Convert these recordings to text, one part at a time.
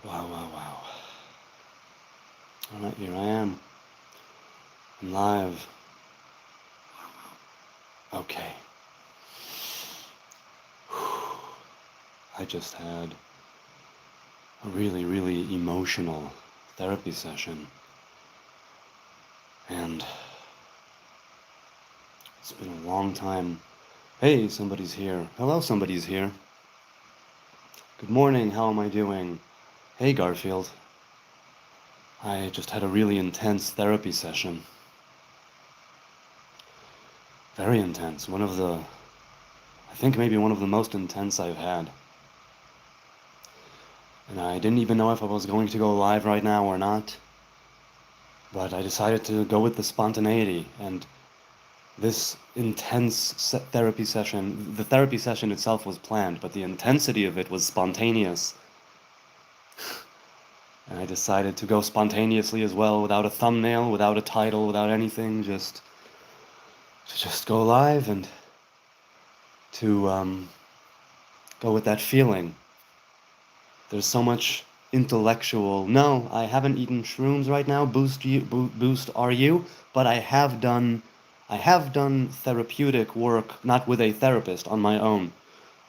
Wow, wow, wow. Alright, here I am. I'm live. Okay. I just had a really, really emotional therapy session. And it's been a long time. Hey, somebody's here. Hello, somebody's here. Good morning, how am I doing? Hey, Garfield. I just had a really intense therapy session. Very intense. I think maybe one of the most intense I've had. And I didn't even know if I was going to go live right now or not. But I decided to go with the spontaneity, and this intense the therapy session itself was planned, but the intensity of it was spontaneous. And I decided to go spontaneously as well, without a thumbnail, without a title, without anything, to just go live and to go with that feeling. There's so much intellectual. No, I haven't eaten shrooms right now. Boost are you? But I have done therapeutic work, not with a therapist, on my own.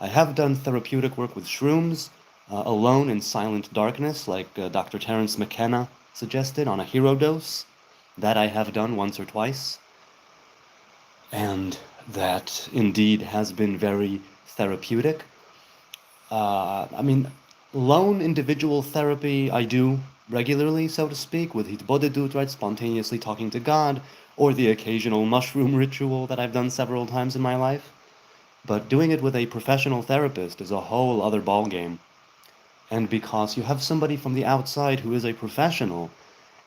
I have done therapeutic work with shrooms, alone in silent darkness, like Dr. Terence McKenna suggested on a hero dose. That I have done once or twice. And that indeed has been very therapeutic. I mean, lone individual therapy I do regularly, so to speak, with Hitbodedut, right, spontaneously talking to God, or the occasional mushroom ritual that I've done several times in my life. But doing it with a professional therapist is a whole other ballgame. And because you have somebody from the outside who is a professional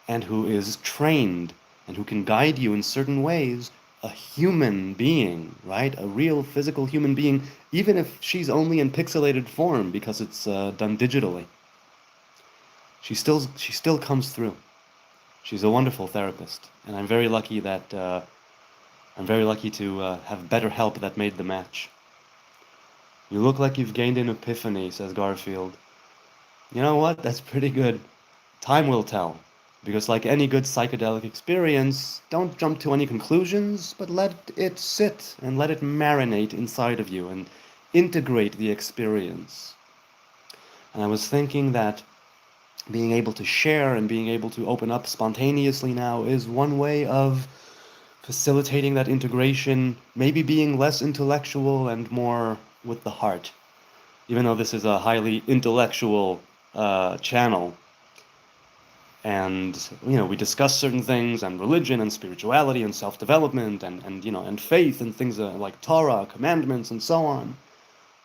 and who is trained and who can guide you in certain ways, a human being, right? A real physical human being, even if she's only in pixelated form because it's done digitally. She still comes through. She's a wonderful therapist, and I'm very lucky to have better help that made the match. You look like you've gained an epiphany, says Garfield. You know what? That's pretty good. Time will tell. Because, like any good psychedelic experience, don't jump to any conclusions, but let it sit and let it marinate inside of you and integrate the experience. And I was thinking that being able to share and being able to open up spontaneously now is one way of facilitating that integration, maybe being less intellectual and more with the heart. Even though this is a highly intellectual channel, and we discuss certain things and religion and spirituality and self-development and faith and things like Torah, commandments, and so on.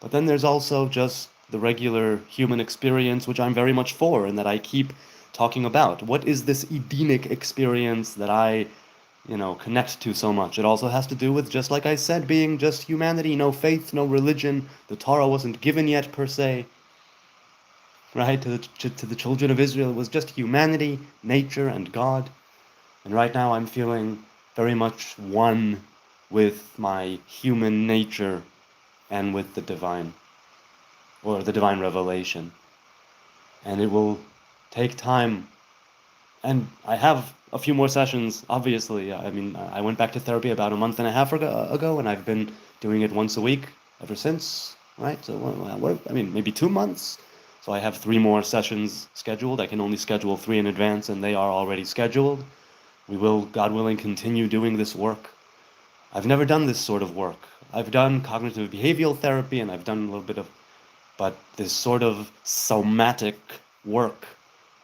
But then there's also just the regular human experience, which I'm very much for and that I keep talking about. What is this Edenic experience that I connect to so much? It also has to do with, just like I said, being just humanity, no faith, no religion. The Torah wasn't given yet per se, right? To the children of Israel, it was just humanity, nature, and God. And right now I'm feeling very much one with my human nature and with the divine, or the divine revelation. And it will take time. And I have a few more sessions, obviously. I mean, I went back to therapy about a month and a half ago, and I've been doing it once a week ever since, right? So, maybe 2 months. So I have 3 more sessions scheduled. I can only schedule 3 in advance, and they are already scheduled. We will, God willing, continue doing this work. I've never done this sort of work. I've done cognitive behavioral therapy, and I've done a little bit of, but this sort of somatic work,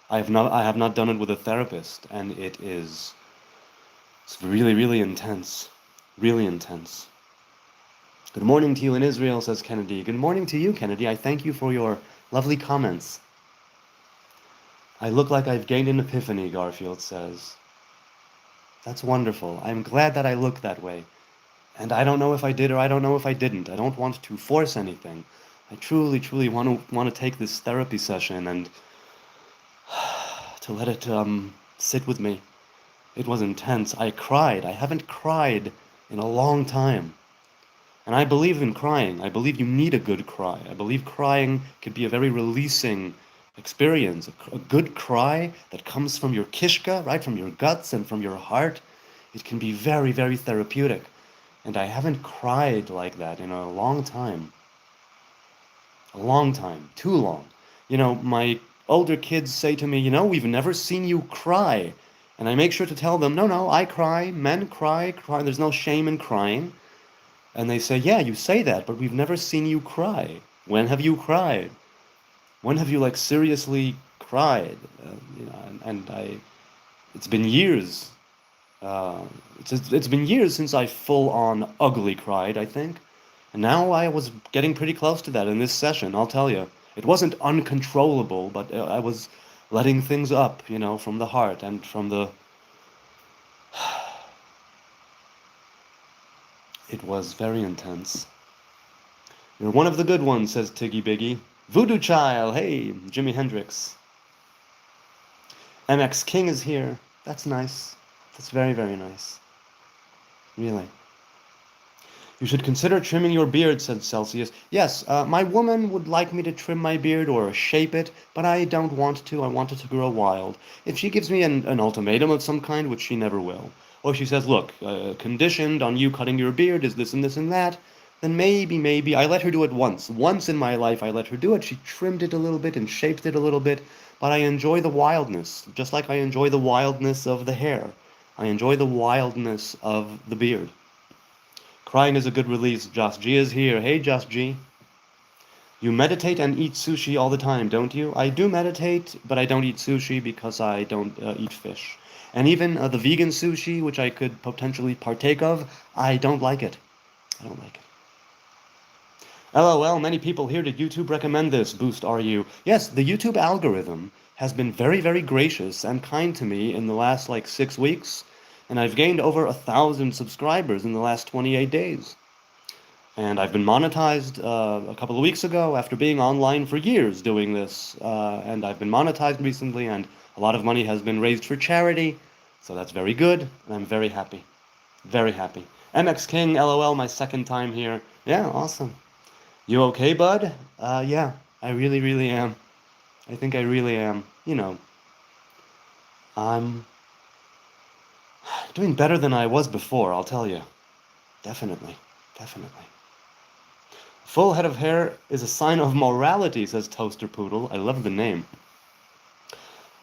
I have not done it with a therapist, and it's really, really intense. Really intense. Good morning to you in Israel, says Kennedy. Good morning to you, Kennedy. I thank you for your lovely comments. I look like I've gained an epiphany, Garfield says. That's wonderful. I'm glad that I look that way. And I don't know if I did or I don't know if I didn't. I don't want to force anything. I truly, truly want to take this therapy session and to let it sit with me. It was intense. I cried. I haven't cried in a long time. And I believe in crying. I believe you need a good cry. I believe crying could be a very releasing experience, a good cry that comes from your kishka, right, from your guts and from your heart, it can be very, very therapeutic. And I haven't cried like that in a long time. A long time. Too long. My older kids say to me, we've never seen you cry. And I make sure to tell them, no, no, I cry. Men cry. There's no shame in crying. And they say, yeah, you say that, but we've never seen you cry. When have you cried? When have you like seriously cried? It's been years. Uh, it's been years since I full on ugly cried, I think. And now I was getting pretty close to that in this session, I'll tell you. It wasn't uncontrollable, but I was letting things up, from the heart and from the. It was very intense. You're one of the good ones, says Tiggy Biggy. Voodoo Child, hey, Jimi Hendrix. MX King is here. That's nice. That's very, very nice. Really. You should consider trimming your beard, said Celsius. Yes, my woman would like me to trim my beard or shape it, but I don't want to. I want it to grow wild. If she gives me an ultimatum of some kind, which she never will, or she says, look, conditioned on you cutting your beard is this and this and that, then maybe, I let her do it once. Once in my life I let her do it. She trimmed it a little bit and shaped it a little bit, but I enjoy the wildness, just like I enjoy the wildness of the hair. I enjoy the wildness of the beard. Crying is a good release. Josh G is here. Hey, Josh G. You meditate and eat sushi all the time, don't you? I do meditate, but I don't eat sushi because I don't eat fish. And even the vegan sushi, which I could potentially partake of, I don't like it. I don't like it. LOL, many people here. Did YouTube recommend this? Boost, are you? Yes, the YouTube algorithm has been very, very gracious and kind to me in the last 6 weeks. And I've gained over 1,000 subscribers in the last 28 days. And I've been monetized a couple of weeks ago after being online for years doing this. And I've been monetized recently, and a lot of money has been raised for charity. So that's very good, and I'm very happy. Very happy. MX King, LOL, my second time here. Yeah, awesome. You okay, bud? Yeah, I really, really am. I think I really am. I'm doing better than I was before, I'll tell you. Definitely. Definitely. Full head of hair is a sign of morality, says Toaster Poodle. I love the name.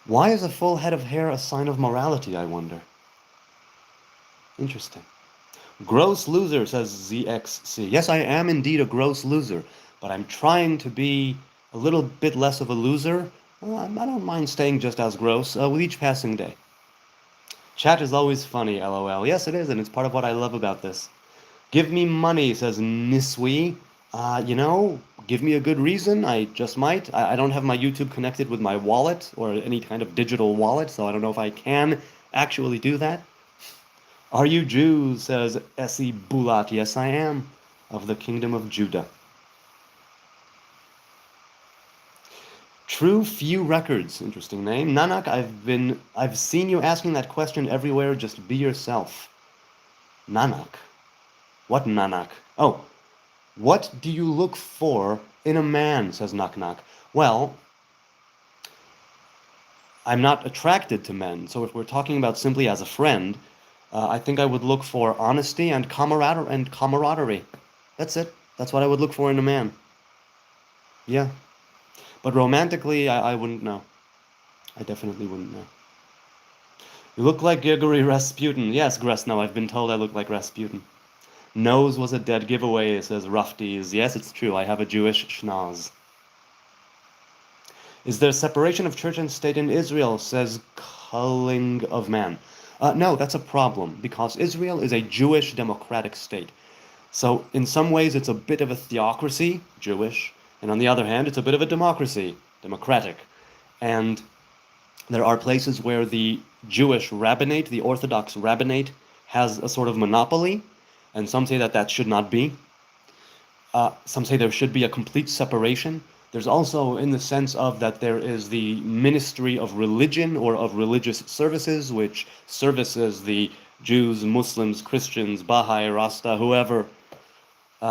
Why is a full head of hair a sign of morality, I wonder? Interesting. Gross loser, says ZXC. Yes, I am indeed a gross loser, but I'm trying to be a little bit less of a loser. I don't mind staying just as gross with each passing day. Chat is always funny, LOL. Yes, it is, and it's part of what I love about this. Give me money, says Niswi. Give me a good reason. I just might. I don't have my YouTube connected with my wallet or any kind of digital wallet, so I don't know if I can actually do that. Are you Jews, says S.E. Bulat. Yes, I am, of the kingdom of Judah. True Few Records, interesting name. Nanak, I've seen you asking that question everywhere. Just be yourself. Nanak. What Nanak? Oh, what do you look for in a man, says Knock Knock. Well, I'm not attracted to men, so if we're talking about simply as a friend, I think I would look for honesty and camaraderie. That's it. That's what I would look for in a man. Yeah. But romantically, I wouldn't know. I definitely wouldn't know. You look like Grigory Rasputin. Yes, Gresno, I've been told I look like Rasputin. Nose was a dead giveaway, says Rufties. Yes, it's true. I have a Jewish schnoz. Is there separation of church and state in Israel, says Culling of Man. No, that's a problem, because Israel is a Jewish democratic state. So in some ways it's a bit of a theocracy, Jewish, and on the other hand it's a bit of a democracy, democratic. And there are places where the Jewish rabbinate, the Orthodox rabbinate, has a sort of monopoly, and some say that that should not be. Some say there should be a complete separation. There's also in the sense of that there is the Ministry of Religion or of Religious Services, which services the Jews, Muslims, Christians, Baha'i, Rasta, whoever,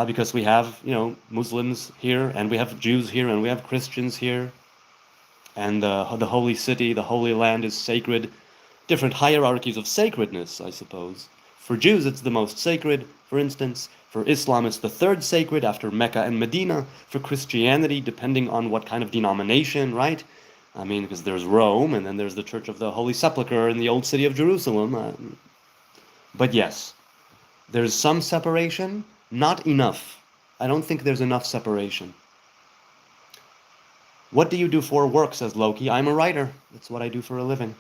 because we have, Muslims here, and we have Jews here, and we have Christians here. and the holy city, the holy land is sacred. Different hierarchies of sacredness, I suppose. For Jews, it's the most sacred, for instance. For Islam, it's the third sacred after Mecca and Medina. For Christianity, depending on what kind of denomination, right? I mean, because there's Rome, and then there's the Church of the Holy Sepulchre in the old city of Jerusalem. But yes, there's some separation, not enough. I don't think there's enough separation. What do you do for work, says Loki. I'm a writer. That's what I do for a living.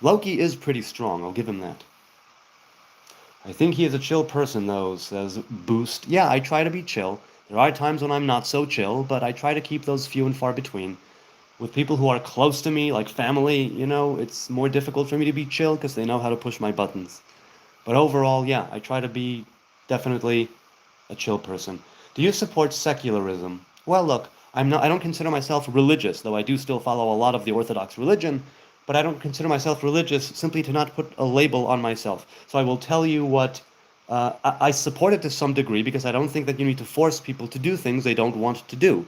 Loki is pretty strong, I'll give him that. I think he is a chill person, though, says Boost. Yeah, I try to be chill. There are times when I'm not so chill, but I try to keep those few and far between. With people who are close to me, like family, it's more difficult for me to be chill because they know how to push my buttons. But overall, yeah, I try to be definitely a chill person. Do you support secularism? Well, look, I don't consider myself religious, though I do still follow a lot of the Orthodox religion, but I don't consider myself religious simply to not put a label on myself. So I will tell you what I support it to some degree because I don't think that you need to force people to do things they don't want to do.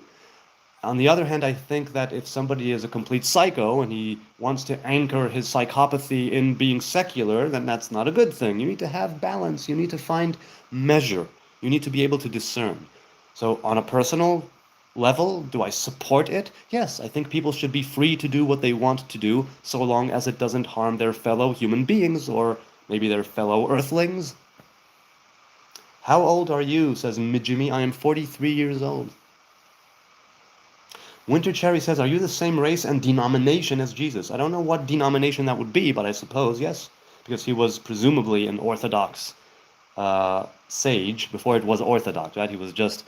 On the other hand, I think that if somebody is a complete psycho and he wants to anchor his psychopathy in being secular, then that's not a good thing. You need to have balance. You need to find measure. You need to be able to discern. So on a personal level, do I support it? Yes, I think people should be free to do what they want to do, so long as it doesn't harm their fellow human beings or maybe their fellow earthlings. How old are you, says Mijimi. I am 43 years old. Winter Cherry says, are you the same race and denomination as Jesus? I don't know what denomination that would be, but I suppose, yes, because he was presumably an Orthodox sage before it was Orthodox, right? He was just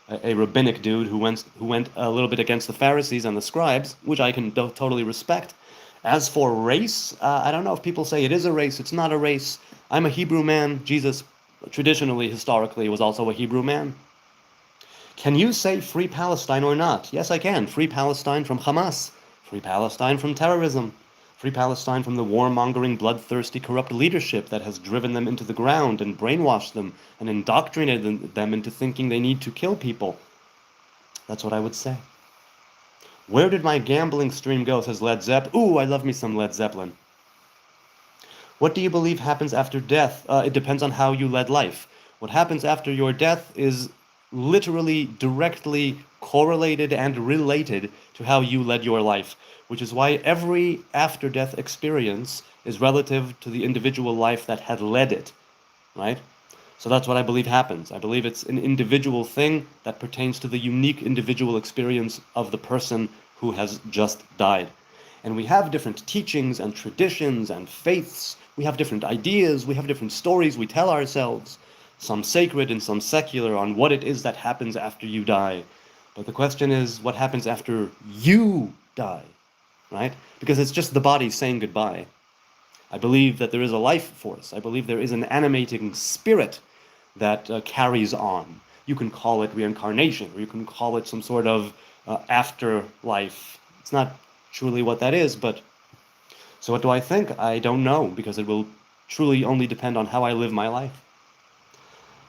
a rabbinic dude who went a little bit against the Pharisees and the scribes, which I can totally respect. As for race, I don't know if people say it is a race, it's not a race. I'm a Hebrew man. Jesus, traditionally, historically, was also a Hebrew man. Can you say free Palestine or not? Yes, I can. Free Palestine from Hamas. Free Palestine from terrorism. Free Palestine from the warmongering, bloodthirsty, corrupt leadership that has driven them into the ground and brainwashed them and indoctrinated them into thinking they need to kill people. That's what I would say. Where did my gambling stream go, says Led Zepp. Ooh, I love me some Led Zeppelin. What do you believe happens after death? It depends on how you led life. What happens after your death is literally directly correlated and related to how you led your life, which is why every after-death experience is relative to the individual life that had led it, right? So that's what I believe happens. I believe it's an individual thing that pertains to the unique individual experience of the person who has just died. And we have different teachings and traditions and faiths. We have different ideas. We have different stories we tell ourselves, some sacred and some secular, on what it is that happens after you die. But the question is, what happens after you die, right? Because it's just the body saying goodbye. I believe that there is a life force. I believe there is an animating spirit that carries on. You can call it reincarnation, or you can call it some sort of afterlife. It's not truly what that is, but so what do I think? I don't know, because it will truly only depend on how I live my life.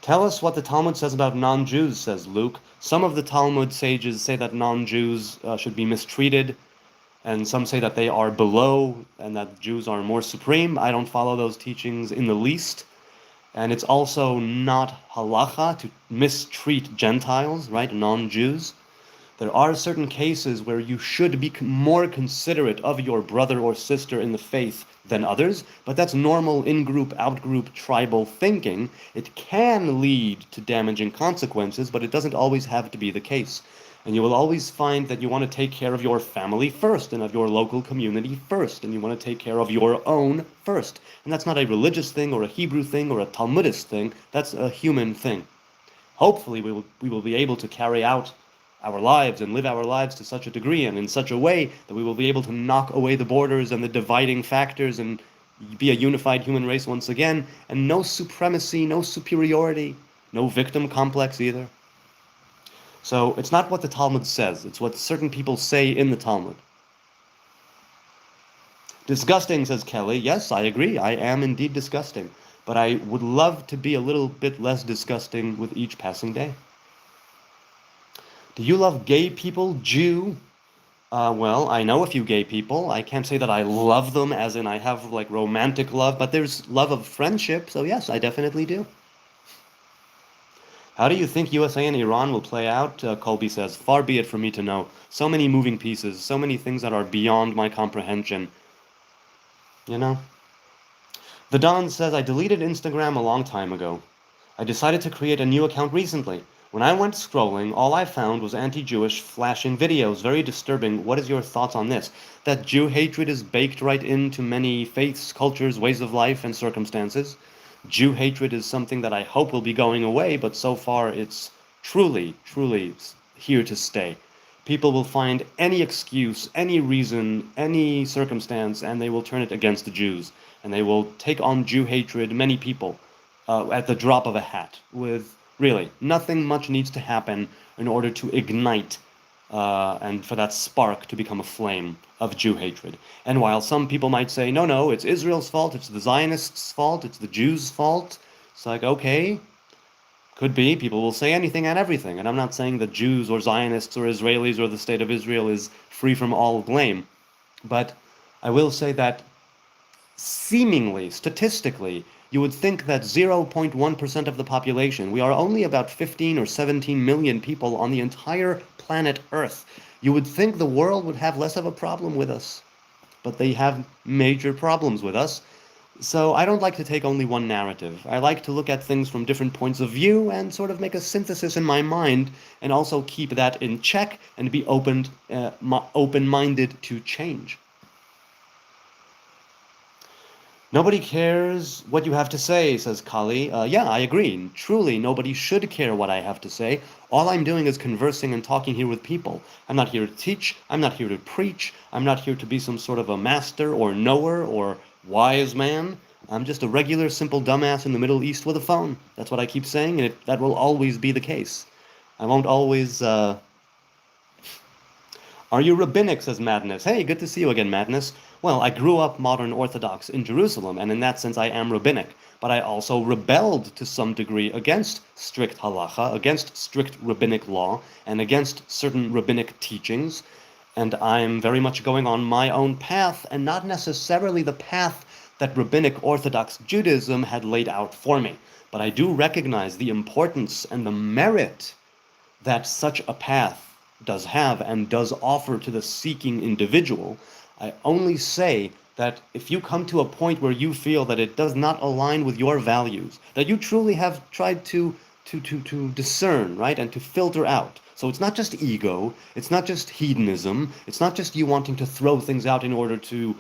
Tell us what the Talmud says about non-Jews, says Luke. Some of the Talmud sages say that non-Jews should be mistreated, and some say that they are below and that Jews are more supreme. I don't follow those teachings in the least. And it's also not halacha to mistreat Gentiles, right, non-Jews. There are certain cases where you should be more considerate of your brother or sister in the faith than others, but that's normal in-group, out-group, tribal thinking. It can lead to damaging consequences, but it doesn't always have to be the case. And you will always find that you want to take care of your family first and of your local community first, and you want to take care of your own first. And that's not a religious thing or a Hebrew thing or a Talmudist thing. That's a human thing. Hopefully we will be able to carry out our lives and live our lives to such a degree and in such a way that we will be able to knock away the borders and the dividing factors and be a unified human race once again, and no supremacy, no superiority, no victim complex either. So it's not what the Talmud says, it's what certain people say in the Talmud. Disgusting, says Kelly. Yes, I agree, I am indeed disgusting, but I would love to be a little bit less disgusting with each passing day. Do you love gay people, Jew? Well, I know a few gay people. I can't say that I love them as in I have like romantic love, but there's love of friendship, so yes, I definitely do. How do you think USA and Iran will play out? Colby says, far be it from me to know. So many moving pieces, so many things that are beyond my comprehension. You know? The Don says, I deleted Instagram a long time ago. I decided to create a new account recently. When I went scrolling, all I found was anti-Jewish flashing videos. Very disturbing. What is your thoughts on this? That Jew hatred is baked right into many faiths, cultures, ways of life, and circumstances. Jew hatred is something that I hope will be going away, but so far it's truly, truly here to stay. People will find any excuse, any reason, any circumstance, and they will turn it against the Jews. And they will take on Jew hatred, many people, at the drop of a hat, with really nothing much needs to happen in order to ignite and for that spark to become a flame of Jew hatred. And while some people might say, no, no, it's Israel's fault, it's the Zionists' fault, it's the Jews' fault, it's like, okay, could be. People will say anything and everything. And I'm not saying that Jews or Zionists or Israelis or the state of Israel is free from all blame. But I will say that seemingly, statistically, you would think that 0.1% of the population, we are only about 15 or 17 million people on the entire planet Earth. You would think the world would have less of a problem with us, but they have major problems with us. So I don't like to take only one narrative. I like to look at things from different points of view and sort of make a synthesis in my mind and also keep that in check and be open-minded to change. Nobody cares what you have to say, says Kali. Yeah, I agree. Truly, nobody should care what I have to say. All I'm doing is conversing and talking here with people. I'm not here to teach. I'm not here to preach. I'm not here to be some sort of a master or knower or wise man. I'm just a regular, simple dumbass in the Middle East with a phone. That's what I keep saying, and that will always be the case. I won't always... Are you rabbinic, says Madness. Hey, good to see you again, Madness. Well, I grew up modern Orthodox in Jerusalem, and in that sense I am rabbinic. But I also rebelled to some degree against strict halacha, against strict rabbinic law, and against certain rabbinic teachings. And I'm very much going on my own path, and not necessarily the path that rabbinic Orthodox Judaism had laid out for me. But I do recognize the importance and the merit that such a path does have and does offer to the seeking individual. I only say that if you come to a point where you feel that it does not align with your values, that you truly have tried to discern, right, and to filter out. So it's not just ego, it's not just hedonism, it's not just you wanting to throw things out in order to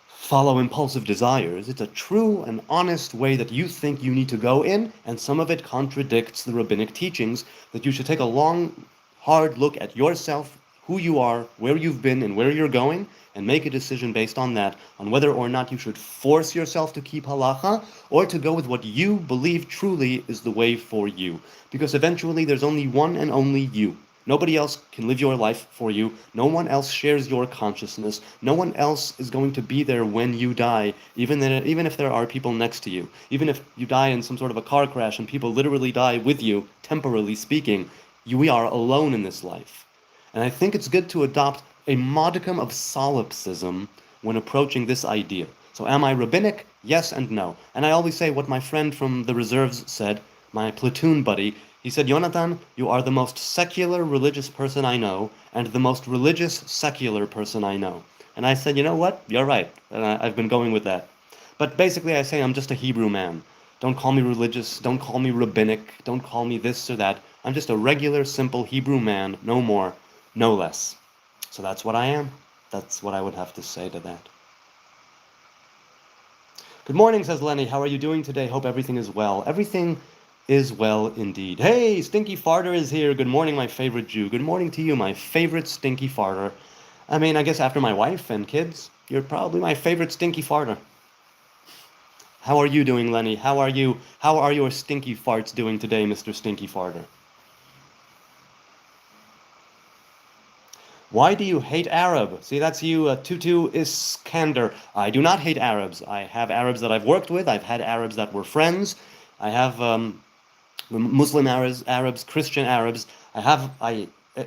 follow impulsive desires. It's a true and honest way that you think you need to go in, and some of it contradicts the rabbinic teachings, that you should take a long, hard look at yourself, who you are, where you've been, and where you're going, and make a decision based on that, on whether or not you should force yourself to keep halacha, or to go with what you believe truly is the way for you. Because eventually there's only one and only you. Nobody else can live your life for you. No one else shares your consciousness. No one else is going to be there when you die, even if there are people next to you. Even if you die in some sort of a car crash and people literally die with you, temporarily speaking, we are alone in this life. And I think it's good to adopt a modicum of solipsism when approaching this idea. So am I rabbinic? Yes and no. And I always say what my friend from the reserves said, my platoon buddy. He said, Jonathan, you are the most secular religious person I know, and the most religious secular person I know. And I said, you know what? You're right. And I've been going with that. But basically I say I'm just a Hebrew man. Don't call me religious, don't call me rabbinic, don't call me this or that. I'm just a regular, simple Hebrew man, no more, no less. So that's what I am. That's what I would have to say to that. Good morning, says Lenny. How are you doing today? Hope everything is well. Everything is well indeed. Hey, Stinky Farter is here. Good morning, my favorite Jew. Good morning to you, my favorite Stinky Farter. I mean, I guess after my wife and kids, you're probably my favorite Stinky Farter. How are you doing, Lenny? How are you? How are your stinky farts doing today, Mr. Stinky Farter? Why do you hate Arab? See, that's you, Tutu Iskander. I do not hate Arabs. I have Arabs that I've worked with. I've had Arabs that were friends. I have Muslim Arabs, Christian Arabs.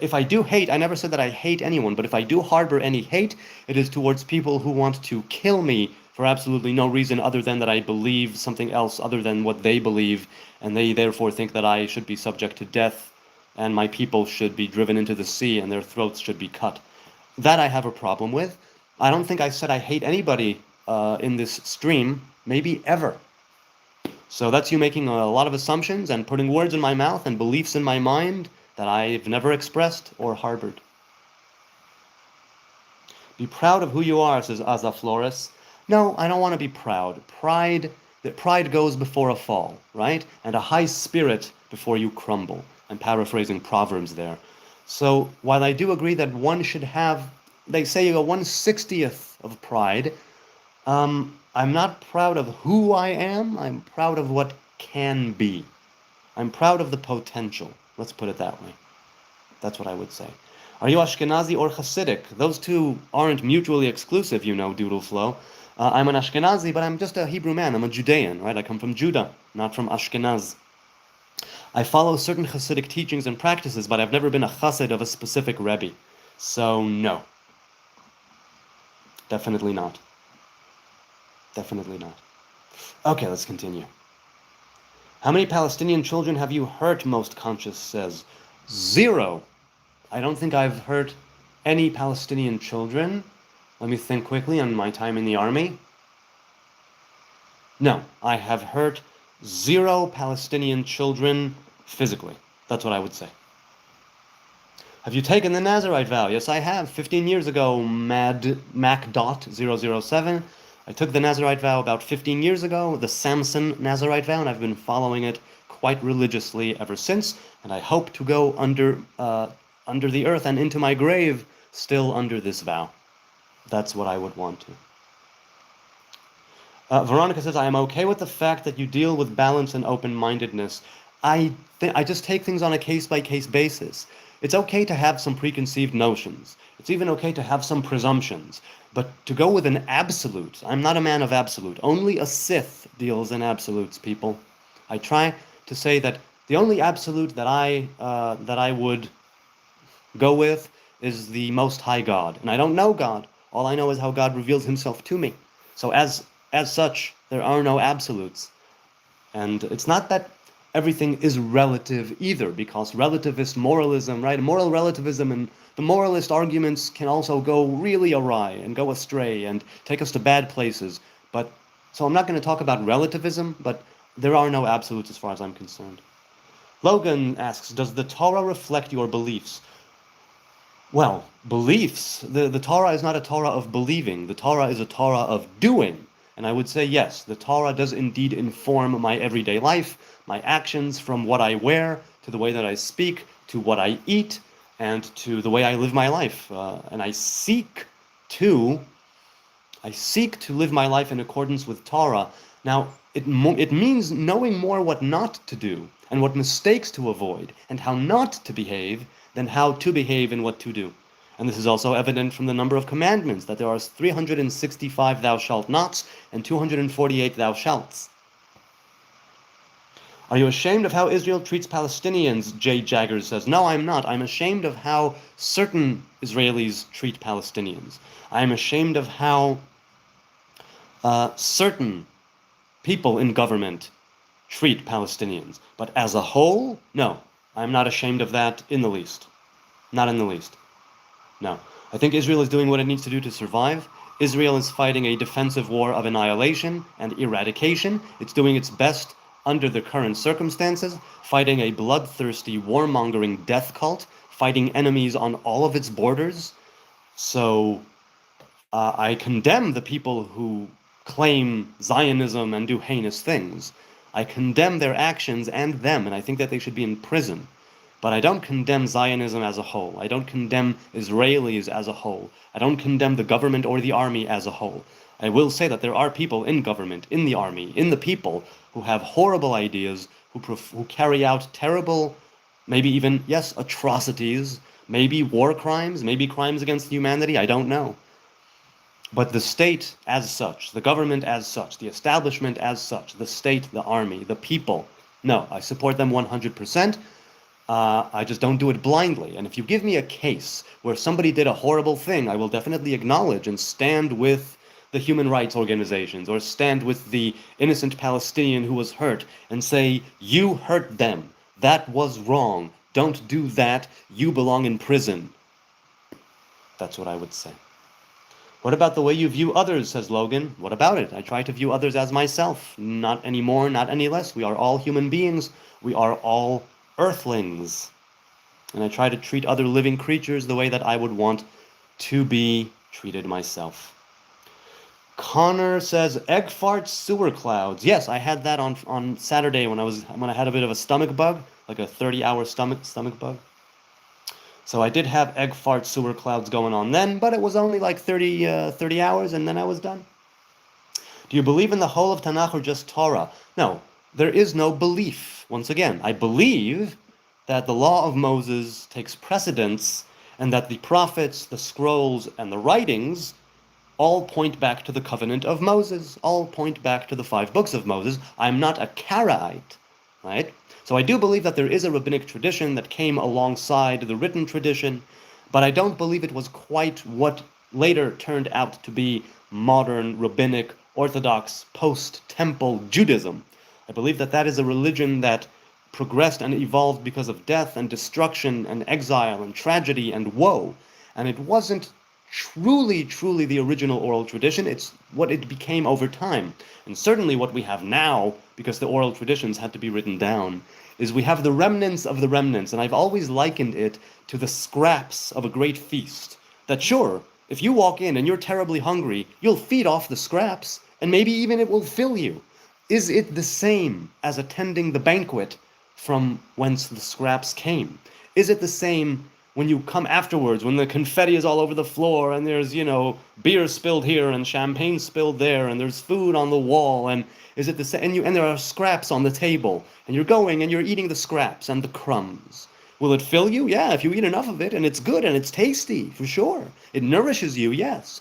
if I do hate, I never said that I hate anyone, but if I do harbor any hate, it is towards people who want to kill me for absolutely no reason other than that I believe something else other than what they believe, and they therefore think that I should be subject to death, and my people should be driven into the sea, and their throats should be cut. That I have a problem with. I don't think I said I hate anybody in this stream, maybe ever. So that's you making a lot of assumptions and putting words in my mouth and beliefs in my mind that I've never expressed or harbored. Be proud of who you are, says Aza Flores. No, I don't want to be proud. Pride goes before a fall, right? And a high spirit before you crumble. I'm paraphrasing Proverbs there. So while I do agree that one should have, they say a 1/60th of pride, I'm not proud of who I am. I'm proud of what can be. I'm proud of the potential. Let's put it that way. That's what I would say. Are you Ashkenazi or Hasidic? Those two aren't mutually exclusive, you know, Doodle Flow. I'm an Ashkenazi, but I'm just a Hebrew man. I'm a Judean, right? I come from Judah, not from Ashkenaz. I follow certain Hasidic teachings and practices, but I've never been a Chassid of a specific Rebbe. So, no. Definitely not. Definitely not. Okay, let's continue. How many Palestinian children have you hurt, Most Conscious says? 0. I don't think I've hurt any Palestinian children. Let me think quickly on my time in the army. No, I have hurt 0 Palestinian children physically. That's what I would say. Have you taken the Nazarite vow? Yes, I have. 15 years ago, Mac.007. I took the Nazarite vow about 15 years ago, the Samson Nazarite vow, and I've been following it quite religiously ever since, and I hope to go under the earth and into my grave still under this vow. That's what I would want to. Veronica says, I am okay with the fact that you deal with balance and open-mindedness. I just take things on a case-by-case basis. It's okay to have some preconceived notions. It's even okay to have some presumptions. But to go with an absolute, I'm not a man of absolute. Only a Sith deals in absolutes, people. I try to say that the only absolute that I would go with is the Most High God. And I don't know God. All I know is how God reveals himself to me. So as such, there are no absolutes. And it's not that everything is relative either, because relativist moralism, right? Moral relativism and the moralist arguments can also go really awry and go astray and take us to bad places. But so I'm not going to talk about relativism, but there are no absolutes as far as I'm concerned. Logan asks, does the Torah reflect your beliefs? Well, beliefs, the Torah is not a Torah of believing. The Torah is a Torah of doing. And I would say, yes, the Torah does indeed inform my everyday life, my actions, from what I wear, to the way that I speak, to what I eat, and to the way I live my life. And I seek to live my life in accordance with Torah. Now, it means knowing more what not to do, and what mistakes to avoid, and how not to behave, than how to behave and what to do. And this is also evident from the number of commandments, that there are 365 thou shalt nots and 248 thou shalts. Are you ashamed of how Israel treats Palestinians? Jay Jaggers says, no, I'm not. I'm ashamed of how certain Israelis treat Palestinians. I'm ashamed of how certain people in government treat Palestinians. But as a whole, no, I'm not ashamed of that in the least. Not in the least. No. I think Israel is doing what it needs to do to survive. Israel is fighting a defensive war of annihilation and eradication. It's doing its best under the current circumstances, fighting a bloodthirsty, warmongering death cult, fighting enemies on all of its borders. So I condemn the people who claim Zionism and do heinous things. I condemn their actions and them, and I think that they should be in prison. But I don't condemn Zionism as a whole. I don't condemn Israelis as a whole. I don't condemn the government or the army as a whole. I will say that there are people in government, in the army, in the people, who have horrible ideas, who carry out terrible, maybe even, yes, atrocities, maybe war crimes, maybe crimes against humanity, I don't know. But the state as such, the government as such, the establishment as such, the state, the army, the people, no, I support them 100%. I just don't do it blindly. And if you give me a case where somebody did a horrible thing, I will definitely acknowledge and stand with the human rights organizations or stand with the innocent Palestinian who was hurt and say, you hurt them. That was wrong. Don't do that. You belong in prison. That's what I would say. What about the way you view others, says Logan. What about it? I try to view others as myself. Not any more, not any less. We are all human beings. We are all earthlings. And I try to treat other living creatures the way that I would want to be treated myself. Connor says, egg farts, sewer clouds. Yes, I had that on Saturday when I had a bit of a stomach bug, like a 30-hour stomach bug. So I did have egg fart sewer clouds going on then, but it was only like 30 hours, and then I was done. Do you believe in the whole of Tanakh or just Torah? No, there is no belief. Once again, I believe that the law of Moses takes precedence, and that the prophets, the scrolls, and the writings all point back to the covenant of Moses, all point back to the 5 books of Moses. I'm not a Karaite, right? So I do believe that there is a rabbinic tradition that came alongside the written tradition, but I don't believe it was quite what later turned out to be modern, rabbinic, Orthodox, post-temple Judaism. I believe that that is a religion that progressed and evolved because of death and destruction and exile and tragedy and woe. And it wasn't truly the original oral tradition. It's what it became over time. And certainly what we have now, because the oral traditions had to be written down, is we have the remnants of the remnants. And I've always likened it to the scraps of a great feast. That sure, if you walk in and you're terribly hungry, you'll feed off the scraps, and maybe even it will fill you. Is it the same as attending the banquet from whence the scraps came? Is it the same when you come afterwards, when the confetti is all over the floor, and there's, beer spilled here and champagne spilled there, and there's food on the wall, and is it the same? And there are scraps on the table, and you're going and you're eating the scraps and the crumbs. Will it fill you? Yeah, if you eat enough of it, and it's good and it's tasty, for sure. It nourishes you, yes.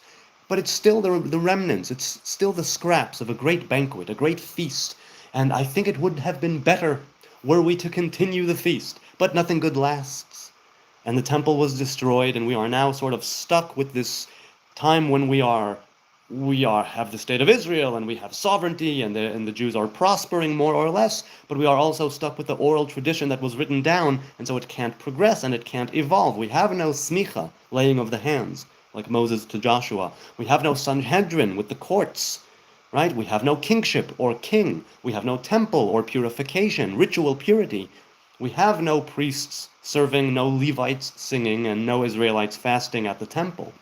But it's still the remnants, it's still the scraps of a great banquet, a great feast. And I think it would have been better were we to continue the feast. But nothing good lasts. And the temple was destroyed, and we are now sort of stuck with this time when we have the state of Israel, and we have sovereignty, and the Jews are prospering more or less, but we are also stuck with the oral tradition that was written down, and so it can't progress and it can't evolve. We have no smicha, laying of the hands, like Moses to Joshua. We have no Sanhedrin with the courts, right? We have no kingship or king. We have no temple or purification, ritual purity. We have no priests serving, no Levites singing, and no Israelites fasting at the temple.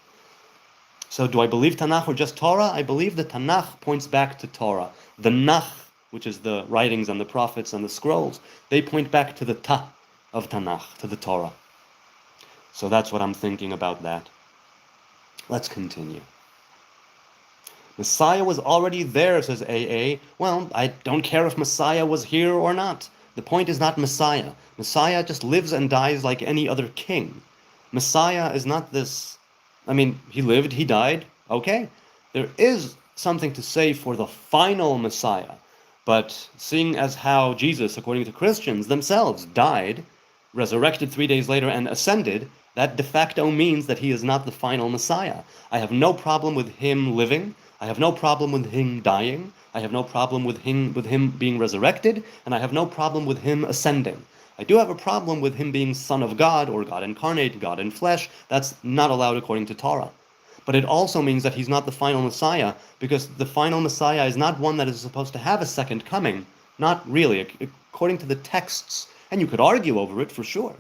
So do I believe Tanakh or just Torah? I believe the Tanakh points back to Torah. The Nach, which is the writings and the prophets and the scrolls, they point back to the Ta of Tanakh, to the Torah. So that's what I'm thinking about that. Let's continue. Messiah was already there, says AA. Well, I don't care if Messiah was here or not. The point is not Messiah. Messiah just lives and dies like any other king. Messiah is not this... he lived, he died, okay. There is something to say for the final Messiah. But seeing as how Jesus, according to Christians themselves, died, resurrected 3 days later, and ascended, that de facto means that he is not the final Messiah. I have no problem with him living. I have no problem with him dying. I have no problem with him being resurrected, and I have no problem with him ascending. I do have a problem with him being Son of God, or God incarnate, God in flesh. That's not allowed according to Torah. But it also means that he's not the final Messiah, because the final Messiah is not one that is supposed to have a second coming. Not really, according to the texts. And you could argue over it for sure.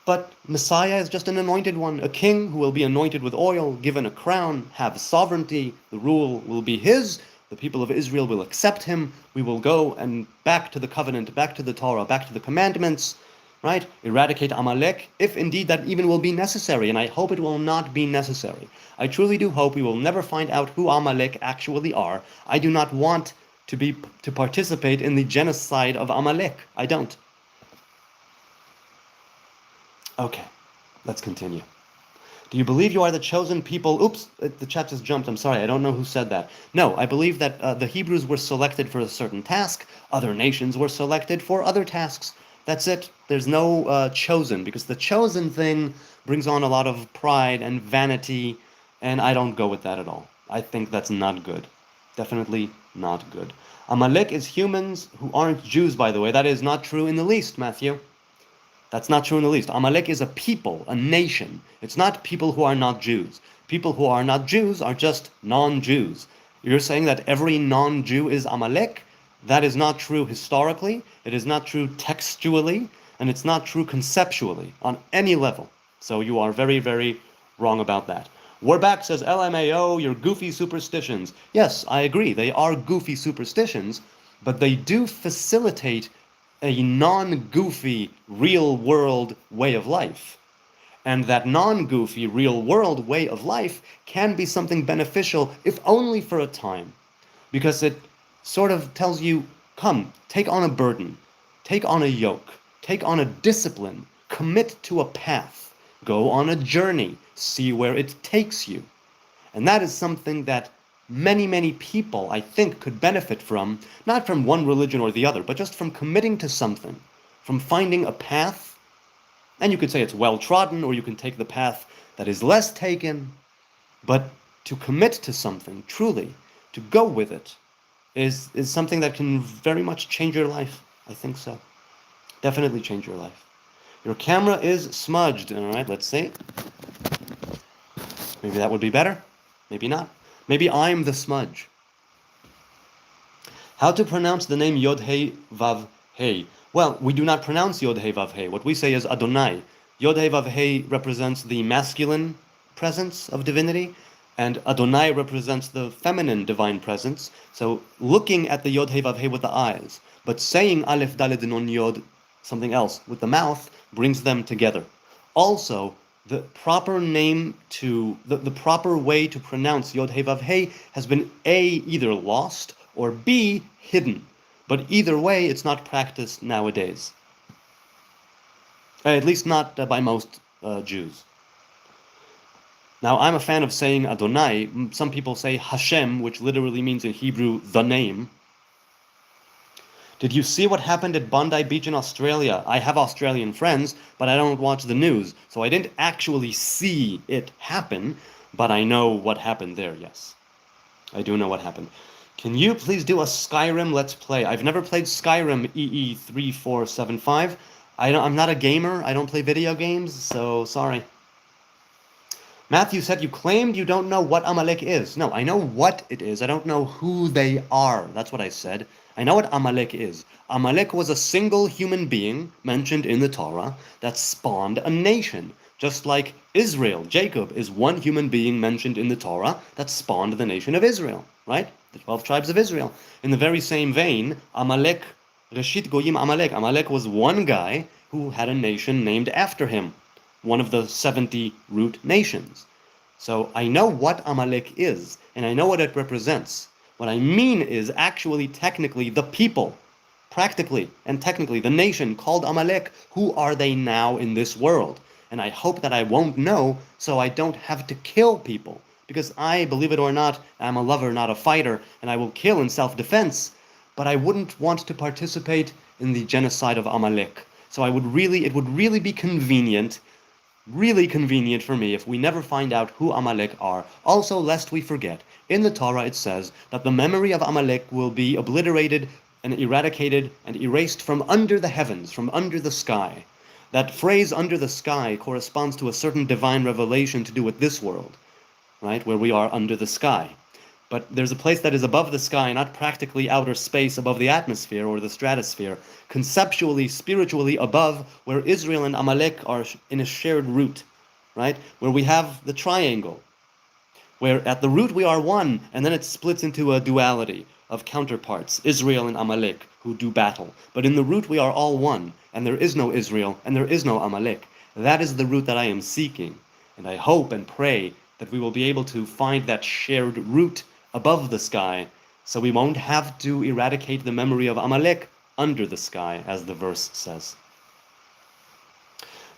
But Messiah is just an anointed one, a king who will be anointed with oil, given a crown, have sovereignty, the rule will be his, the people of Israel will accept him, we will go and back to the covenant, back to the Torah, back to the commandments, right? Eradicate Amalek, if indeed that even will be necessary, and I hope it will not be necessary. I truly do hope we will never find out who Amalek actually are. I do not want to participate in the genocide of Amalek. I don't. Okay, let's continue. Do you believe you are the chosen people? Oops, the chat just jumped. I'm sorry, I don't know who said that. No, I believe that the Hebrews were selected for a certain task. Other nations were selected for other tasks. That's it. There's no chosen, because the chosen thing brings on a lot of pride and vanity, and I don't go with that at all. I think that's not good. Definitely not good. Amalek is humans who aren't Jews, by the way. That is not true in the least, Matthew. That's not true in the least. Amalek is a people, a nation. It's not people who are not Jews. People who are not Jews are just non-Jews. You're saying that every non-Jew is Amalek? That is not true historically, it is not true textually, and it's not true conceptually on any level. So you are very, very wrong about that. Warback says, LMAO, your goofy superstitions. Yes, I agree, they are goofy superstitions, but they do facilitate a non-goofy, real-world way of life. And that non-goofy, real-world way of life can be something beneficial, if only for a time. Because it sort of tells you, come, take on a burden, take on a yoke, take on a discipline, commit to a path, go on a journey, see where it takes you. And that is something that many, many people, I think, could benefit from, not from one religion or the other, but just from committing to something, from finding a path. And you could say it's well-trodden, or you can take the path that is less taken, but to commit to something, truly, to go with it, is something that can very much change your life. I think so. Definitely change your life. Your camera is smudged. All right, let's see. Maybe that would be better. Maybe not. Maybe I'm the smudge. How to pronounce the name Yod-Heh Vav-Heh? Well, we do not pronounce Yod-Heh Vav-Heh. What we say is Adonai. Yod-Heh Vav-Heh represents the masculine presence of divinity, and Adonai represents the feminine divine presence. So looking at the Yod-Heh Vav-Heh with the eyes, but saying Aleph Daled Nun Yod, something else, with the mouth, brings them together. Also, the proper name to, the proper way to pronounce Yod-Heh Vav-Heh has been A, either lost, or B, hidden. But either way, it's not practiced nowadays. At least not by most Jews. Now, I'm a fan of saying Adonai. Some people say Hashem, which literally means in Hebrew, the name. Did you see what happened at Bondi Beach in Australia? I have Australian friends, but I don't watch the news, so I didn't actually see it happen, but I know what happened there, yes. I do know what happened. Can you please do a Skyrim Let's Play? I've never played Skyrim EE3475. I'm not a gamer, I don't play video games, so sorry. Matthew said you claimed you don't know what Amalek is. No, I know what it is. I don't know who they are. That's what I said. I know what Amalek is. Amalek was a single human being mentioned in the Torah that spawned a nation. Just like Israel, Jacob, is one human being mentioned in the Torah that spawned the nation of Israel, right? The 12 tribes of Israel. In the very same vein, Amalek, Reshit Goyim Amalek. Amalek was one guy who had a nation named after him. One of the 70 root nations. So I know what Amalek is, and I know what it represents. What I mean is actually technically the people, practically and technically the nation called Amalek, who are they now in this world? And I hope that I won't know so I don't have to kill people. Because I, believe it or not, am a lover, not a fighter, and I will kill in self-defense, but I wouldn't want to participate in the genocide of Amalek. So it would really be convenient, really convenient for me if we never find out who Amalek are. Also, lest we forget, in the Torah it says that the memory of Amalek will be obliterated and eradicated and erased from under the heavens, from under the sky. That phrase, under the sky, corresponds to a certain divine revelation to do with this world, right, where we are under the sky. But there's a place that is above the sky, not practically outer space above the atmosphere or the stratosphere, conceptually, spiritually above, where Israel and Amalek are in a shared root, right? Where we have the triangle, where at the root we are one, and then it splits into a duality of counterparts, Israel and Amalek, who do battle. But in the root we are all one, and there is no Israel, and there is no Amalek. That is the root that I am seeking, and I hope and pray that we will be able to find that shared root above the sky, so we won't have to eradicate the memory of Amalek under the sky, as the verse says.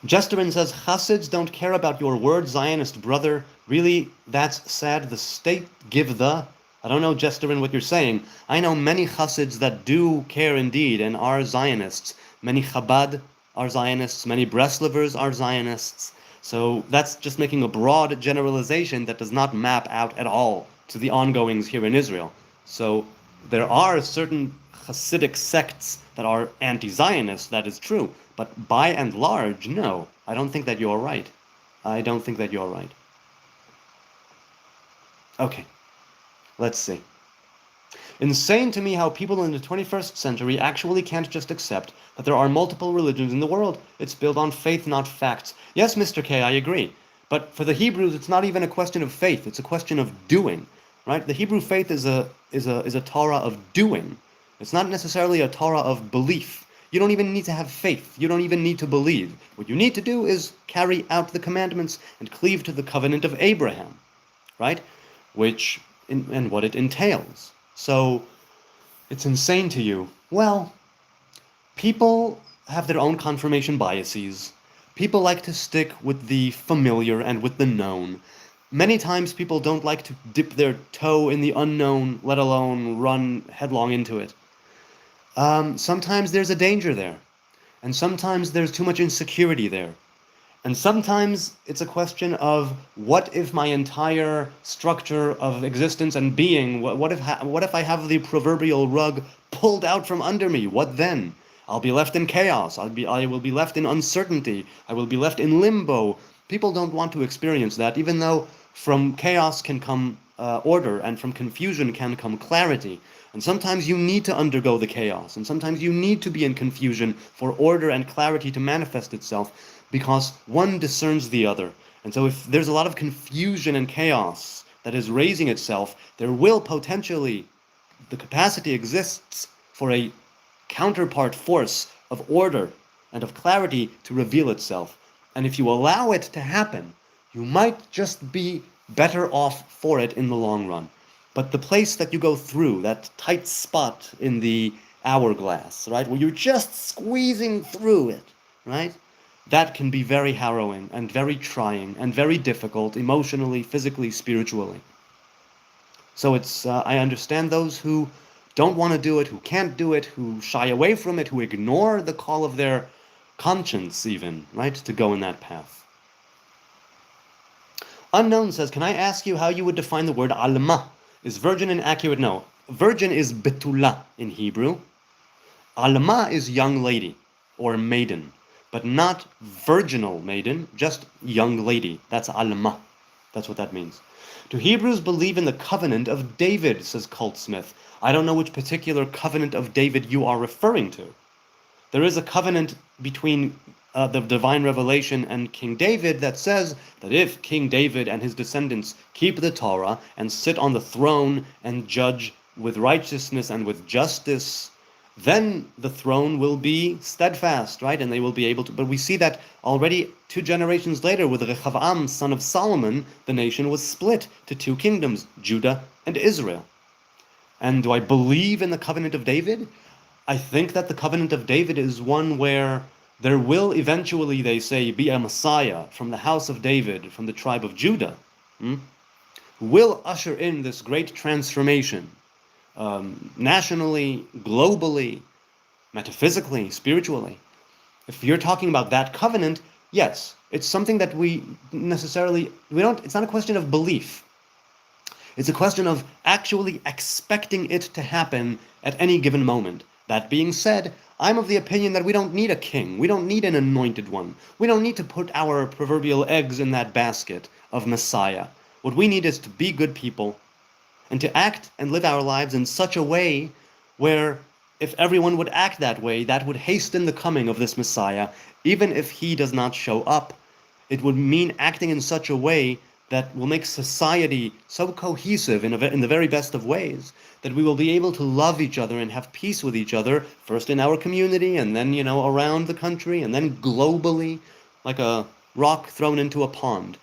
Jesterin says, Chassids don't care about your word, Zionist brother. Really, that's sad. The state give the... I don't know, Jesterin, what you're saying. I know many Chassids that do care indeed and are Zionists. Many Chabad are Zionists, many Breslevers are Zionists. So that's just making a broad generalization that does not map out at all to the ongoings here in Israel. So there are certain Hasidic sects that are anti-Zionist, that is true. But by and large, no. I don't think that you're right. I don't think that you're right. Okay, let's see. Insane to me how people in the 21st century actually can't just accept that there are multiple religions in the world. It's built on faith, not facts. Yes, Mr. K, I agree. But for the Hebrews, it's not even a question of faith. It's a question of doing, right? The Hebrew faith is a Torah of doing. It's not necessarily a Torah of belief. You don't even need to have faith. You don't even need to believe. What you need to do is carry out the commandments and cleave to the covenant of Abraham, right? And what it entails. So it's insane to you. Well, people have their own confirmation biases. People like to stick with the familiar and with the known. Many times people don't like to dip their toe in the unknown, let alone run headlong into it. Sometimes there's a danger there. And sometimes there's too much insecurity there. And sometimes it's a question of what if my entire structure of existence and being, what if I have the proverbial rug pulled out from under me? What then? I'll be left in chaos. I will be left in uncertainty. I will be left in limbo. People don't want to experience that, even though from chaos can come order, and from confusion can come clarity. And sometimes you need to undergo the chaos, and sometimes you need to be in confusion for order and clarity to manifest itself, because one discerns the other. And so if there's a lot of confusion and chaos that is raising itself, there will potentially, the capacity exists for a counterpart force of order and of clarity to reveal itself. And if you allow it to happen, you might just be better off for it in the long run. But the place that you go through, that tight spot in the hourglass, right, where you're just squeezing through it, right, that can be very harrowing and very trying and very difficult emotionally, physically, spiritually. So I understand those who don't want to do it, who can't do it, who shy away from it, who ignore the call of their conscience even, right, to go in that path. Unknown says, can I ask you how you would define the word alma? Is virgin inaccurate? No. Virgin is betula in Hebrew. Alma is young lady or maiden, but not virginal maiden, just young lady. That's alma. That's what that means. Do Hebrews believe in the covenant of David, says Colt Smith. I don't know which particular covenant of David you are referring to. There is a covenant between the divine revelation and King David that says that if King David and his descendants keep the Torah and sit on the throne and judge with righteousness and with justice, then the throne will be steadfast, right? And they will be able to. But we see that already 2 generations later with Rechavam, son of Solomon, the nation was split to 2 kingdoms, Judah and Israel. And do I believe in the covenant of David? I think that the covenant of David is one where there will eventually, they say, be a Messiah from the house of David, from the tribe of Judah, who will usher in this great transformation, nationally, globally, metaphysically, spiritually. If you're talking about that covenant, yes, it's something that it's not a question of belief. It's a question of actually expecting it to happen at any given moment. That being said, I'm of the opinion that we don't need a king. We don't need an anointed one. We don't need to put our proverbial eggs in that basket of Messiah. What we need is to be good people and to act and live our lives in such a way where if everyone would act that way, that would hasten the coming of this Messiah. Even if he does not show up, it would mean acting in such a way that will make society so cohesive in the very best of ways that we will be able to love each other and have peace with each other, first in our community and then, around the country and then globally, like a rock thrown into a pond.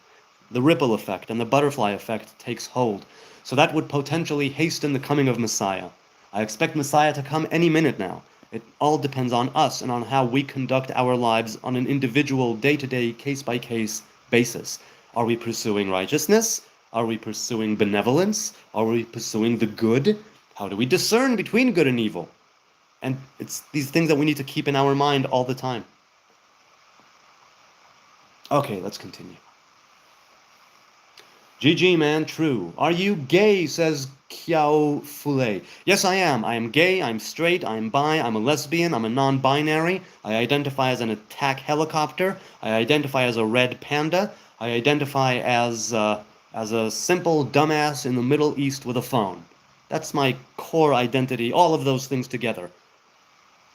The ripple effect and the butterfly effect takes hold. So that would potentially hasten the coming of Messiah. I expect Messiah to come any minute now. It all depends on us and on how we conduct our lives on an individual, day-to-day, case-by-case basis. Are we pursuing righteousness? Are we pursuing benevolence? Are we pursuing the good? How do we discern between good and evil? And it's these things that we need to keep in our mind all the time. Okay, let's continue. GG, man, true. Are you gay, says Kiao Fule. Yes, I am. I am gay, I'm straight, I'm bi, I'm a lesbian, I'm a non-binary. I identify as an attack helicopter. I identify as a red panda. I identify as a simple dumbass in the Middle East with a phone. That's my core identity, all of those things together.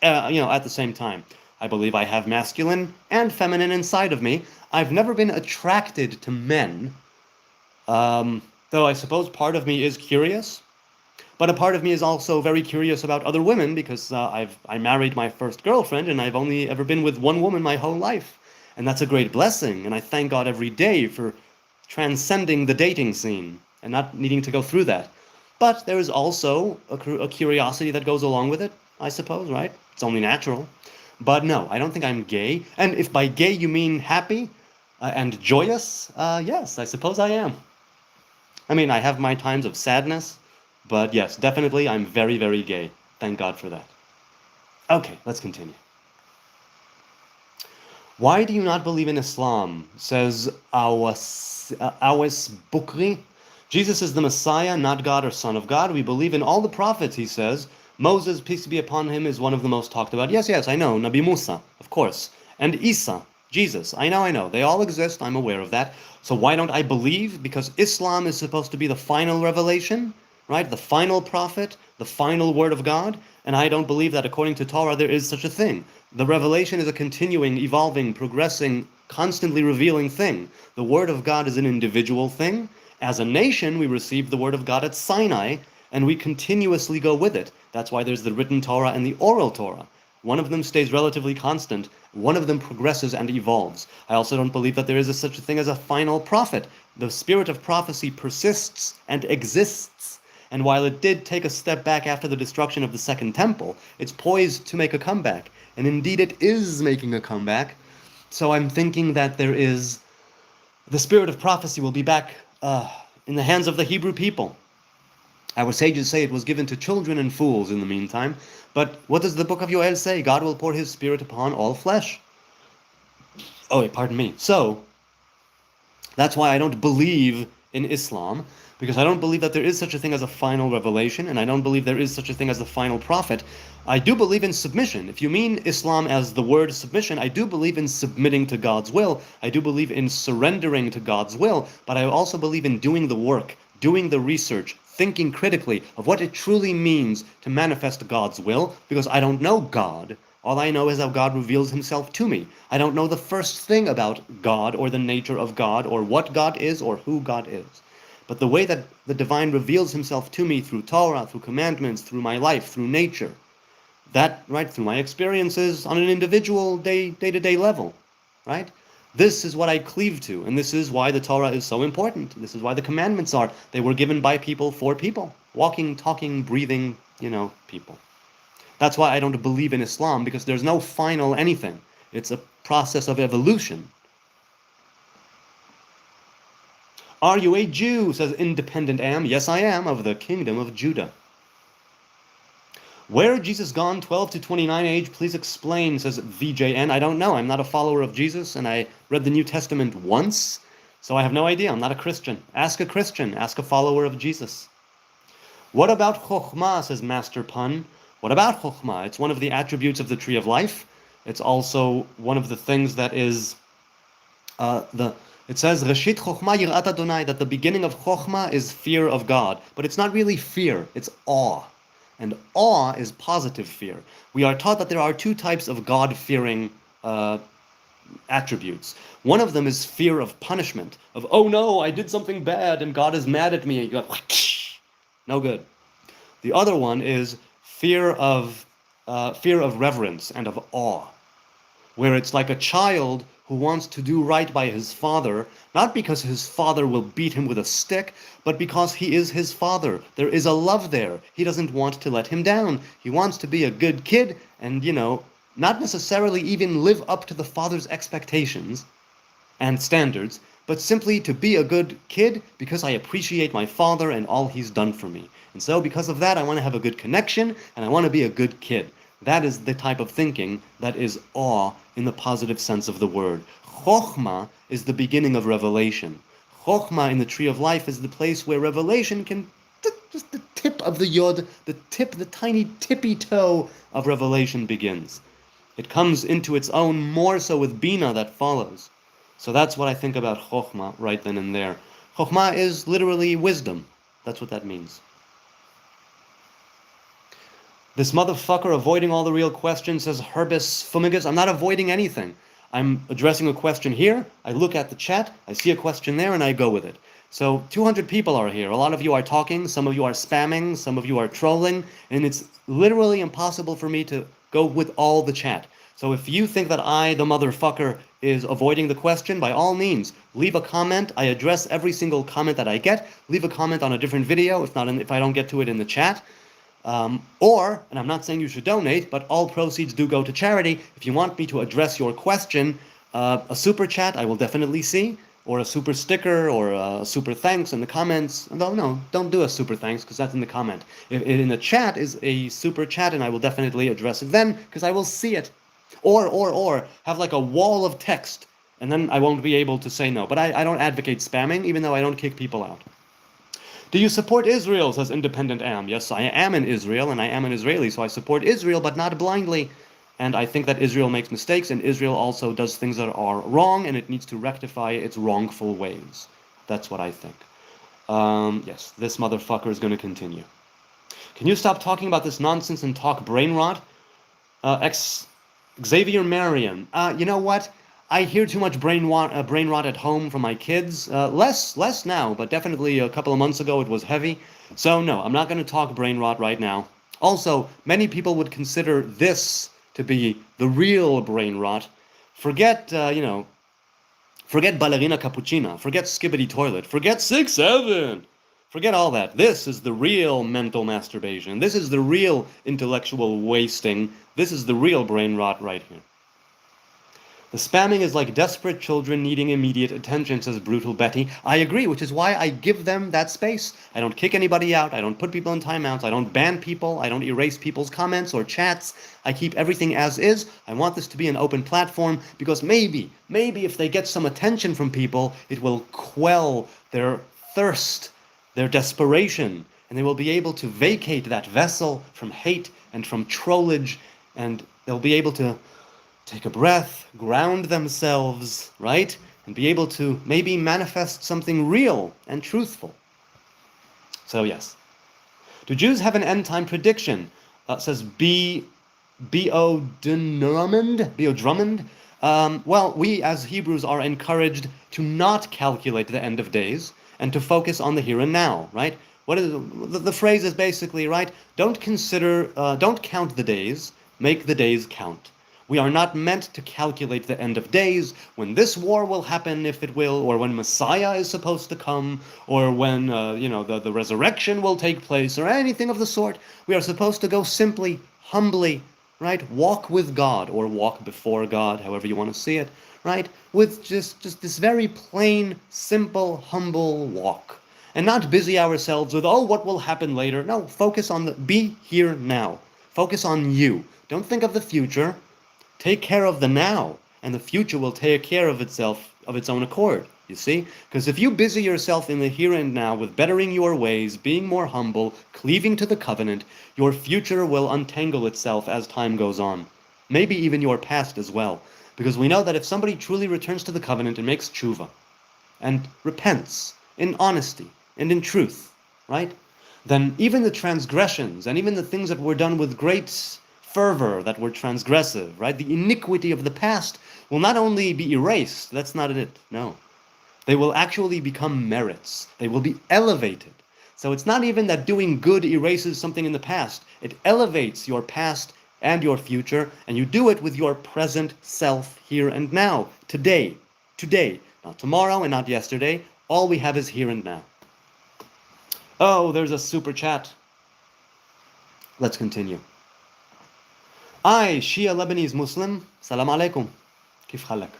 At the same time. I believe I have masculine and feminine inside of me. I've never been attracted to men, though I suppose part of me is curious. But a part of me is also very curious about other women because I married my first girlfriend and I've only ever been with one woman my whole life. And that's a great blessing. And I thank God every day for transcending the dating scene and not needing to go through that. But there is also a curiosity that goes along with it, I suppose, right? It's only natural. But no, I don't think I'm gay. And if by gay you mean happy and joyous, yes, I suppose I am. I mean, I have my times of sadness, but yes, definitely I'm very, very gay. Thank God for that. Okay, let's continue. Why do you not believe in Islam? Says Awes Bukri. Jesus is the Messiah, not God or Son of God. We believe in all the prophets, he says. Moses, peace be upon him, is one of the most talked about. Yes, I know. Nabi Musa, of course. And Isa, Jesus. I know. They all exist. I'm aware of that. So why don't I believe? Because Islam is supposed to be the final revelation, right? The final prophet, the final word of God. And I don't believe that according to Torah there is such a thing. The revelation is a continuing, evolving, progressing, constantly revealing thing. The word of God is an individual thing. As a nation, we receive the word of God at Sinai, and we continuously go with it. That's why there's the written Torah and the oral Torah. One of them stays relatively constant. One of them progresses and evolves. I also don't believe that there is such a thing as a final prophet. The spirit of prophecy persists and exists. And while it did take a step back after the destruction of the Second Temple, it's poised to make a comeback. And indeed it is making a comeback. So I'm thinking that the spirit of prophecy will be back in the hands of the Hebrew people. Our sages say it was given to children and fools in the meantime. But what does the book of Yoel say? God will pour his spirit upon all flesh. Oh, wait, pardon me. So, that's why I don't believe in Islam, because I don't believe that there is such a thing as a final revelation, and I don't believe there is such a thing as a final prophet. I do believe in submission. If you mean Islam as the word submission, I do believe in submitting to God's will. I do believe in surrendering to God's will, but I also believe in doing the work, doing the research, thinking critically of what it truly means to manifest God's will, because I don't know God. All I know is how God reveals himself to me. I don't know the first thing about God or the nature of God or what God is or who God is. But the way that the divine reveals himself to me through Torah, through commandments, through my life, through nature, that, right, through my experiences on an individual day-to-day level, right? This is what I cleave to, and this is why the Torah is so important. This is why the commandments are. They were given by people for people. Walking, talking, breathing, people. That's why I don't believe in Islam, because there's no final anything. It's a process of evolution. Are you a Jew? Says Independent Am. Yes, I am, of the kingdom of Judah. Where Jesus gone, 12 to 29 age? Please explain, says VJN. I don't know. I'm not a follower of Jesus, and I read the New Testament once, so I have no idea. I'm not a Christian. Ask a Christian. Ask a follower of Jesus. What about Chokhmah, says Master Pun. What about Chokhmah? It's one of the attributes of the Tree of Life. It's also one of the things that is it says, Reshit Chokhmah Yirat Adonai, that the beginning of Chokhmah is fear of God. But it's not really fear, it's awe. And awe is positive fear. We are taught that there are two types of God-fearing attributes. One of them is fear of punishment, of, oh no, I did something bad and God is mad at me. You go, no good. The other one is fear of reverence and of awe, where it's like a child who wants to do right by his father, not because his father will beat him with a stick, but because he is his father. There is a love there. He doesn't want to let him down. He wants to be a good kid and, not necessarily even live up to the father's expectations and standards, but simply to be a good kid because I appreciate my father and all he's done for me. And so because of that, I want to have a good connection and I want to be a good kid. That is the type of thinking that is awe in the positive sense of the word. Chokhmah is the beginning of revelation. Chokhmah in the tree of life is the place where revelation can, just the tip of the yod, the tiny tippy toe of revelation begins. It comes into its own more so with Bina that follows. So that's what I think about Chokhmah right then and there. Chokhmah is literally wisdom. That's what that means. This motherfucker avoiding all the real questions says Herbis Fumigus. I'm not avoiding anything. I'm addressing a question here. I look at the chat. I see a question there and I go with it. So 200 people are here. A lot of you are talking. Some of you are spamming. Some of you are trolling. And it's literally impossible for me to go with all the chat. So if you think that I, the motherfucker, is avoiding the question, by all means, leave a comment. I address every single comment that I get. Leave a comment on a different video if I don't get to it in the chat. And I'm not saying you should donate, but all proceeds do go to charity. If you want me to address your question, a super chat I will definitely see, or a super sticker, or a super thanks in the comments. No, don't do a super thanks, because that's in the comment. If in the chat is a super chat, and I will definitely address it then, because I will see it. Or have like a wall of text, and then I won't be able to say no. But I don't advocate spamming, even though I don't kick people out. Do you support Israel, says Independent Am? Yes, I am in Israel, and I am an Israeli, so I support Israel, but not blindly. And I think that Israel makes mistakes, and Israel also does things that are wrong, and it needs to rectify its wrongful ways. That's what I think. Yes, this motherfucker is going to continue. Can you stop talking about this nonsense and talk brain rot? Xavier Marion. You know what? I hear too much brain rot at home from my kids. Less now, but definitely a couple of months ago it was heavy. So no, I'm not going to talk brain rot right now. Also, many people would consider this to be the real brain rot. Forget, forget ballerina cappuccina. Forget skibbity toilet. Forget 6-7. Forget all that. This is the real mental masturbation. This is the real intellectual wasting. This is the real brain rot right here. The spamming is like desperate children needing immediate attention, says Brutal Betty. I agree, which is why I give them that space. I don't kick anybody out. I don't put people in timeouts. I don't ban people. I don't erase people's comments or chats. I keep everything as is. I want this to be an open platform because maybe if they get some attention from people, it will quell their thirst, their desperation, and they will be able to vacate that vessel from hate and from trollage, and they'll be able to take a breath, ground themselves, right? And be able to maybe manifest something real and truthful. So yes. Do Jews have an end-time prediction? Says B.O. Drummond. Well, we as Hebrews are encouraged to not calculate the end of days and to focus on the here and now, right? What is the phrase is basically, right? Don't count the days, make the days count. We are not meant to calculate the end of days, when this war will happen, if it will, or when Messiah is supposed to come, or when, the resurrection will take place, or anything of the sort. We are supposed to go simply, humbly, right? Walk with God, or walk before God, however you want to see it, right? With just this very plain, simple, humble walk. And not busy ourselves with, what will happen later? No, focus on be here now. Focus on you. Don't think of the future. Take care of the now, and the future will take care of itself of its own accord, you see? Because if you busy yourself in the here and now with bettering your ways, being more humble, cleaving to the covenant, your future will untangle itself as time goes on. Maybe even your past as well. Because we know that if somebody truly returns to the covenant and makes tshuva, and repents in honesty and in truth, right? Then even the transgressions, and even the things that were done with great fervor, that were transgressive, right? The iniquity of the past will not only be erased, that's not it, no. They will actually become merits. They will be elevated. So it's not even that doing good erases something in the past. It elevates your past and your future, and you do it with your present self here and now, today, not tomorrow and not yesterday. All we have is here and now. Oh, there's a super chat. Let's continue. I, Shia Lebanese Muslim, salam alaikum. Kif halak.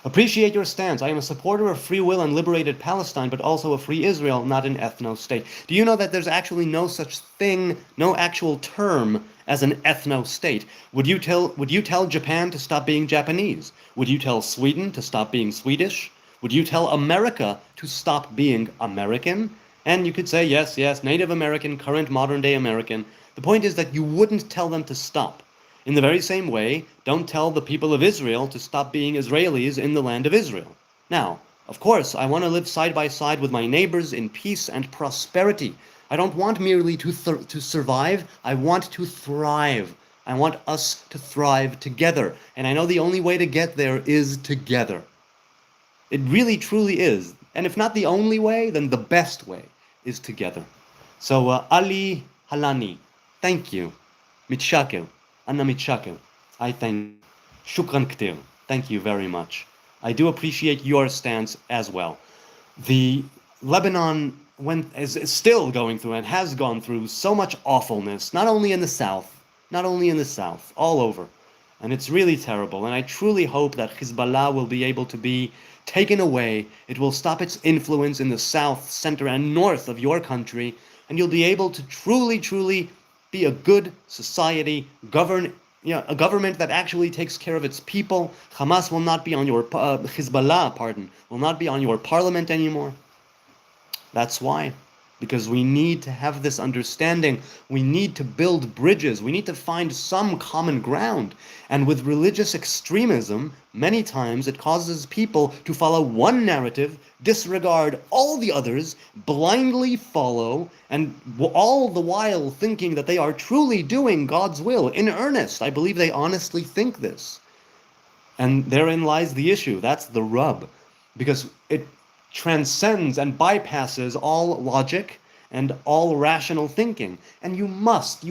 Appreciate your stance. I am a supporter of free will and liberated Palestine, but also a free Israel, not an ethno-state. Do you know that there's actually no such thing, no actual term as an ethno-state? Would you tell Japan to stop being Japanese? Would you tell Sweden to stop being Swedish? Would you tell America to stop being American? And you could say, yes, yes, Native American, current modern day American. The point is that you wouldn't tell them to stop. In the very same way, don't tell the people of Israel to stop being Israelis in the land of Israel. Now, of course, I want to live side by side with my neighbors in peace and prosperity. I don't want merely to survive, I want to thrive. I want us to thrive together. And I know the only way to get there is together. It really, truly is. And if not the only way, then the best way is together. So, Ali Halani, thank you. Mitshakel. Anna Mitshakel. I thank Shukran Ktir. Thank you very much. I do appreciate your stance as well. The Lebanon is still going through and has gone through so much awfulness, not only in the south, all over. And it's really terrible. And I truly hope that Hezbollah will be able to be taken away. It will stop its influence in the south, center, and north of your country. And you'll be able to truly, truly be a good society, a government that actually takes care of its people. Hamas will not be on your, Hezbollah, will not be on your parliament anymore. That's why. Because we need to have this understanding. We need to build bridges. We need to find some common ground. And with religious extremism, many times it causes people to follow one narrative, disregard all the others, blindly follow, and all the while thinking that they are truly doing God's will in earnest. I believe they honestly think this. And therein lies the issue. That's the rub. Because it transcends and bypasses all logic and all rational thinking. And you must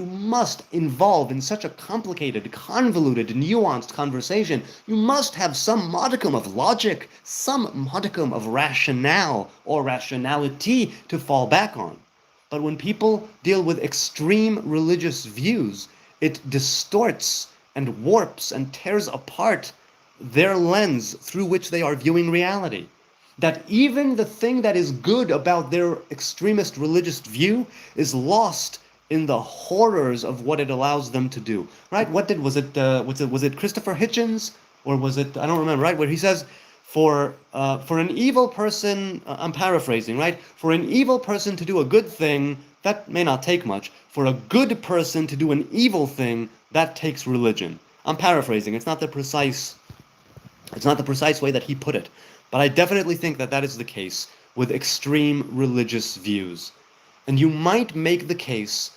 involve in such a complicated, convoluted, nuanced conversation, you must have some modicum of logic, some modicum of rationale or rationality to fall back on. But when people deal with extreme religious views, it distorts and warps and tears apart their lens through which they are viewing reality. That even the thing that is good about their extremist religious view is lost in the horrors of what it allows them to do. Right? Was it Christopher Hitchens, or was it, I don't remember, right? Where he says, for an evil person, I'm paraphrasing, right? For an evil person to do a good thing, that may not take much. For a good person to do an evil thing, that takes religion. I'm paraphrasing. It's not the precise way that he put it. But I definitely think that that is the case with extreme religious views. And you might make the case,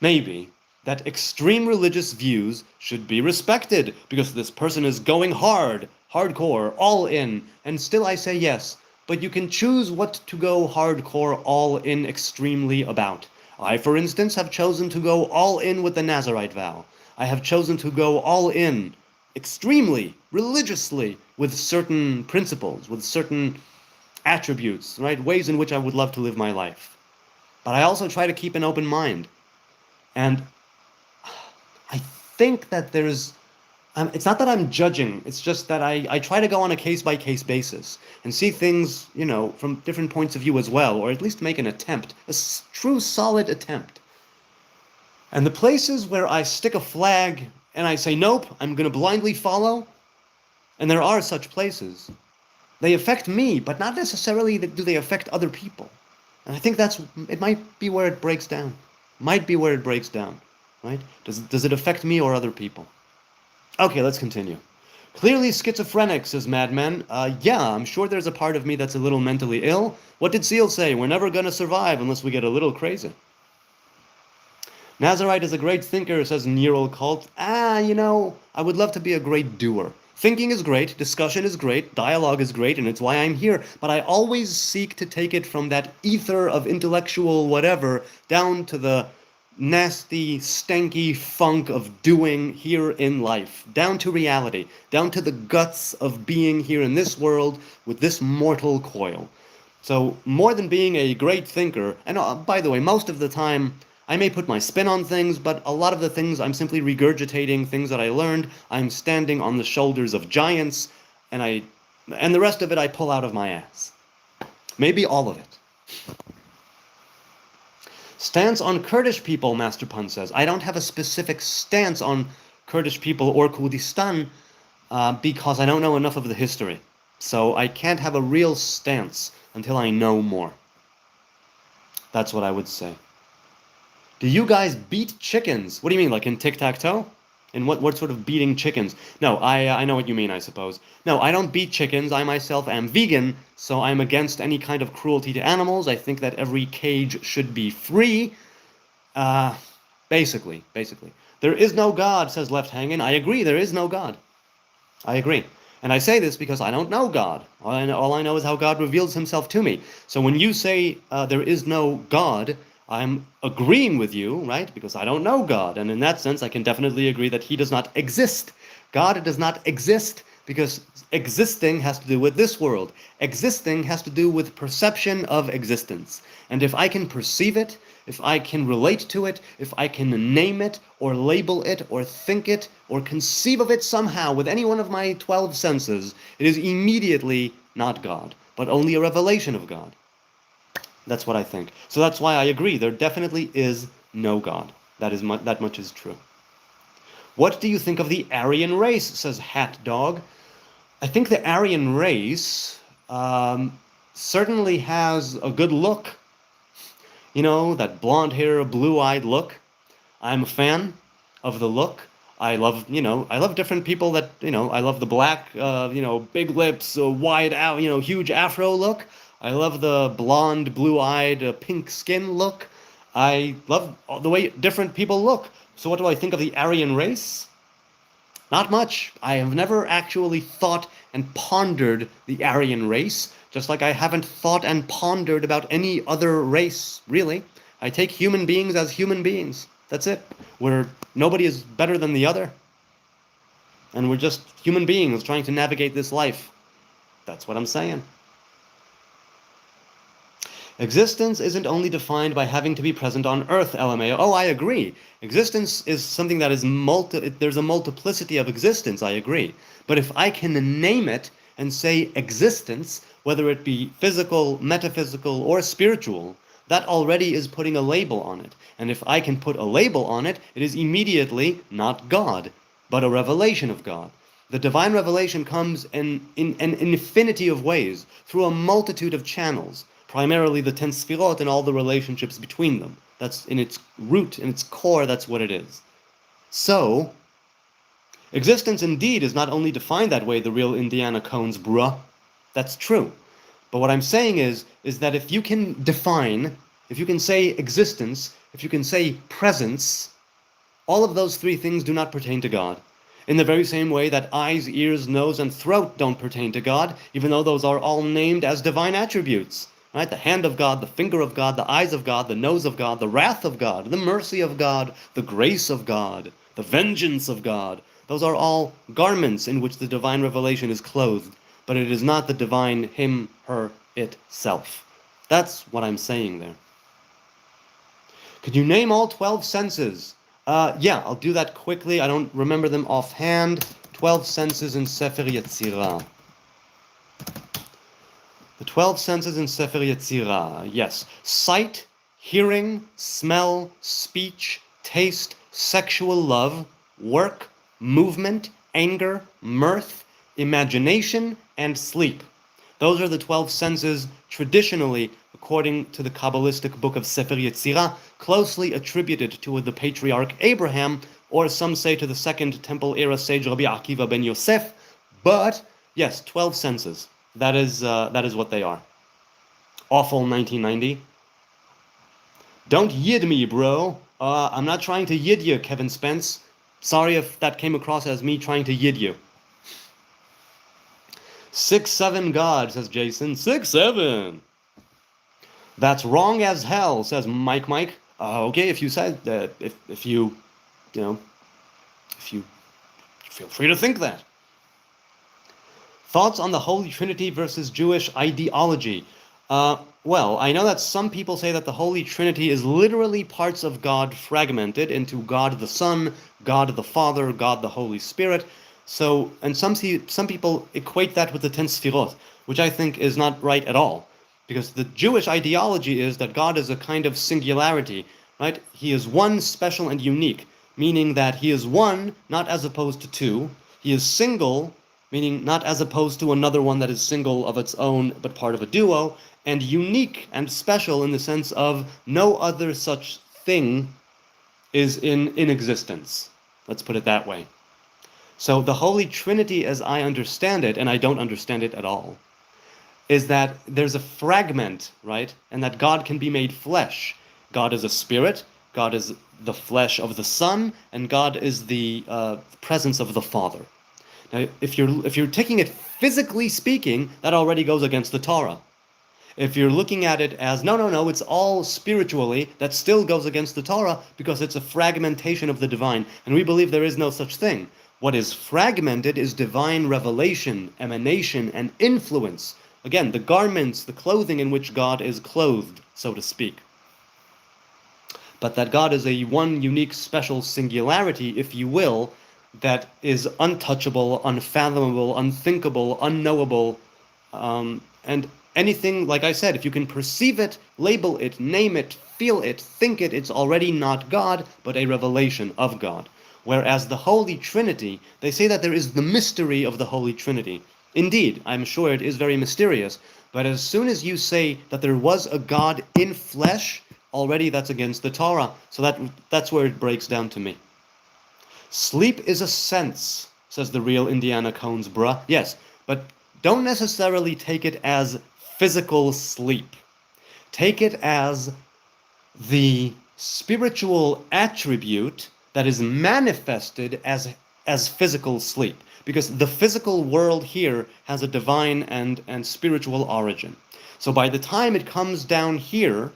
maybe, that extreme religious views should be respected because this person is going hardcore, all in. And still I say yes, but you can choose what to go hardcore, all in extremely about. I, for instance, have chosen to go all in with the Nazarite vow. I have chosen to go all in extremely, religiously, with certain principles, with certain attributes, right? Ways in which I would love to live my life. But I also try to keep an open mind. And I think that there's, it's not that I'm judging, it's just that I try to go on a case-by-case basis and see things, from different points of view as well, or at least make an attempt, a true solid attempt. And the places where I stick a flag and I say, nope, I'm going to blindly follow, and there are such places, they affect me, but not necessarily do they affect other people. And I think it might be where it breaks down. Right? Does it affect me or other people? Okay, let's continue. Clearly schizophrenic, says Madman. Yeah, I'm sure there's a part of me that's a little mentally ill. What did Seal say? We're never going to survive unless we get a little crazy. Nazarite is a great thinker, says Neural Cult. I would love to be a great doer. Thinking is great, discussion is great, dialogue is great, and it's why I'm here. But I always seek to take it from that ether of intellectual whatever down to the nasty, stanky funk of doing here in life, down to reality, down to the guts of being here in this world with this mortal coil. So more than being a great thinker, and by the way, most of the time, I may put my spin on things, but a lot of the things I'm simply regurgitating things that I learned. I'm standing on the shoulders of giants, and I And the rest of it I pull out of my ass. Maybe all of it. Stance on Kurdish people, Master Pun says. I don't have a specific stance on Kurdish people or Kurdistan because I don't know enough of the history. So I can't have a real stance until I know more. That's what I would say. Do you guys beat chickens? What do you mean, like in tic-tac-toe? In what sort of beating chickens? No, I know what you mean, I suppose. No, I don't beat chickens. I myself am vegan, so I'm against any kind of cruelty to animals. I think that every cage should be free. Basically. There is no God, says Left Hangin'. I agree, there is no God. I agree. And I say this because I don't know God. All I know is how God reveals himself to me. So when you say there is no God, I'm agreeing with you, right? Because I don't know God. And in that sense, I can definitely agree that he does not exist. God does not exist because existing has to do with this world. Existing has to do with perception of existence. And if I can perceive it, if I can relate to it, if I can name it, or label it, or think it, or conceive of it somehow with any one of my 12 senses, it is immediately not God, but only a revelation of God. That's what I think. So that's why I agree. There definitely is no God. That much is true. What do you think of the Aryan race, says Hat Dog. I think the Aryan race certainly has a good look. You know, that blonde hair, blue-eyed look. I'm a fan of the look. I love different people that, I love the black, big lips, wide out, huge afro look. I love the blonde, blue-eyed, pink skin look. I love the way different people look. So what do I think of the Aryan race? Not much. I have never actually thought and pondered the Aryan race, just like I haven't thought and pondered about any other race, really. I take human beings as human beings. That's it. Nobody is better than the other. And we're just human beings trying to navigate this life. That's what I'm saying. Existence isn't only defined by having to be present on Earth, LMAO. Oh, I agree. Existence is something that is there's a multiplicity of existence, I agree. But if I can name it and say existence, whether it be physical, metaphysical, or spiritual, that already is putting a label on it. And if I can put a label on it, it is immediately not God, but a revelation of God. The divine revelation comes in an infinity of ways, through a multitude of channels, primarily the 10 Sfirot and all the relationships between them. That's in its root, in its core, that's what it is. So, existence indeed is not only defined that way, the real Indiana Cones, bruh. That's true. But what I'm saying is that if you can define, if you can say existence, if you can say presence, all of those three things do not pertain to God. In the very same way that eyes, ears, nose, and throat don't pertain to God, even though those are all named as divine attributes. Right? The hand of God, the finger of God, the eyes of God, the nose of God, the wrath of God, the mercy of God, the grace of God, the vengeance of God. Those are all garments in which the divine revelation is clothed, but it is not the divine him, her, itself. That's what I'm saying there. Could you name all 12 senses? Yeah, I'll do that quickly. I don't remember them offhand. 12 senses in Sefer Yetzirah. The 12 senses in Sefer Yetzirah, yes. Sight, hearing, smell, speech, taste, sexual love, work, movement, anger, mirth, imagination, and sleep. Those are the 12 senses traditionally, according to the Kabbalistic book of Sefer Yetzirah, closely attributed to the patriarch Abraham, or some say to the Second Temple era sage Rabbi Akiva ben Yosef. But, yes, 12 senses. That is what they are. Awful 1990. Don't yid me, bro. I'm not trying to yid you, Kevin Spence. Sorry if that came across as me trying to yid you. 6'7" God, says Jason. 6'7". That's wrong as hell, says Mike. Okay, if you said that, if you feel free to think that. Thoughts on the Holy Trinity versus Jewish ideology? Well, I know that some people say that the Holy Trinity is literally parts of God fragmented into God the Son, God the Father, God the Holy Spirit. So, and some people equate that with the 10 Sfirot, which I think is not right at all. Because the Jewish ideology is that God is a kind of singularity, right? He is one, special, and unique, meaning that he is one, not as opposed to two. He is single, meaning not as opposed to another one that is single of its own, but part of a duo, and unique and special in the sense of no other such thing is in existence. Let's put it that way. So the Holy Trinity, as I understand it, and I don't understand it at all, is that there's a fragment, right? And that God can be made flesh. God is a spirit, God is the flesh of the Son, and God is the presence of the Father. Now, if you're taking it physically speaking, that already goes against the Torah. If you're looking at it as, no, it's all spiritually, that still goes against the Torah because it's a fragmentation of the divine. And we believe there is no such thing. What is fragmented is divine revelation, emanation, and influence. Again, the garments, the clothing in which God is clothed, so to speak. But that God is a one unique special singularity, if you will, that is untouchable, unfathomable, unthinkable, unknowable, and anything, like I said, if you can perceive it, label it, name it, feel it, think it, it's already not God, but a revelation of God. Whereas the Holy Trinity, they say that there is the mystery of the Holy Trinity. Indeed, I'm sure it is very mysterious, but as soon as you say that there was a God in flesh, already that's against the Torah. So that's where it breaks down to me. Sleep is a sense, says the real Indiana Cones, bruh. Yes, but don't necessarily take it as physical sleep. Take it as the spiritual attribute that is manifested as physical sleep. Because the physical world here has a divine and spiritual origin. So by the time it comes down here,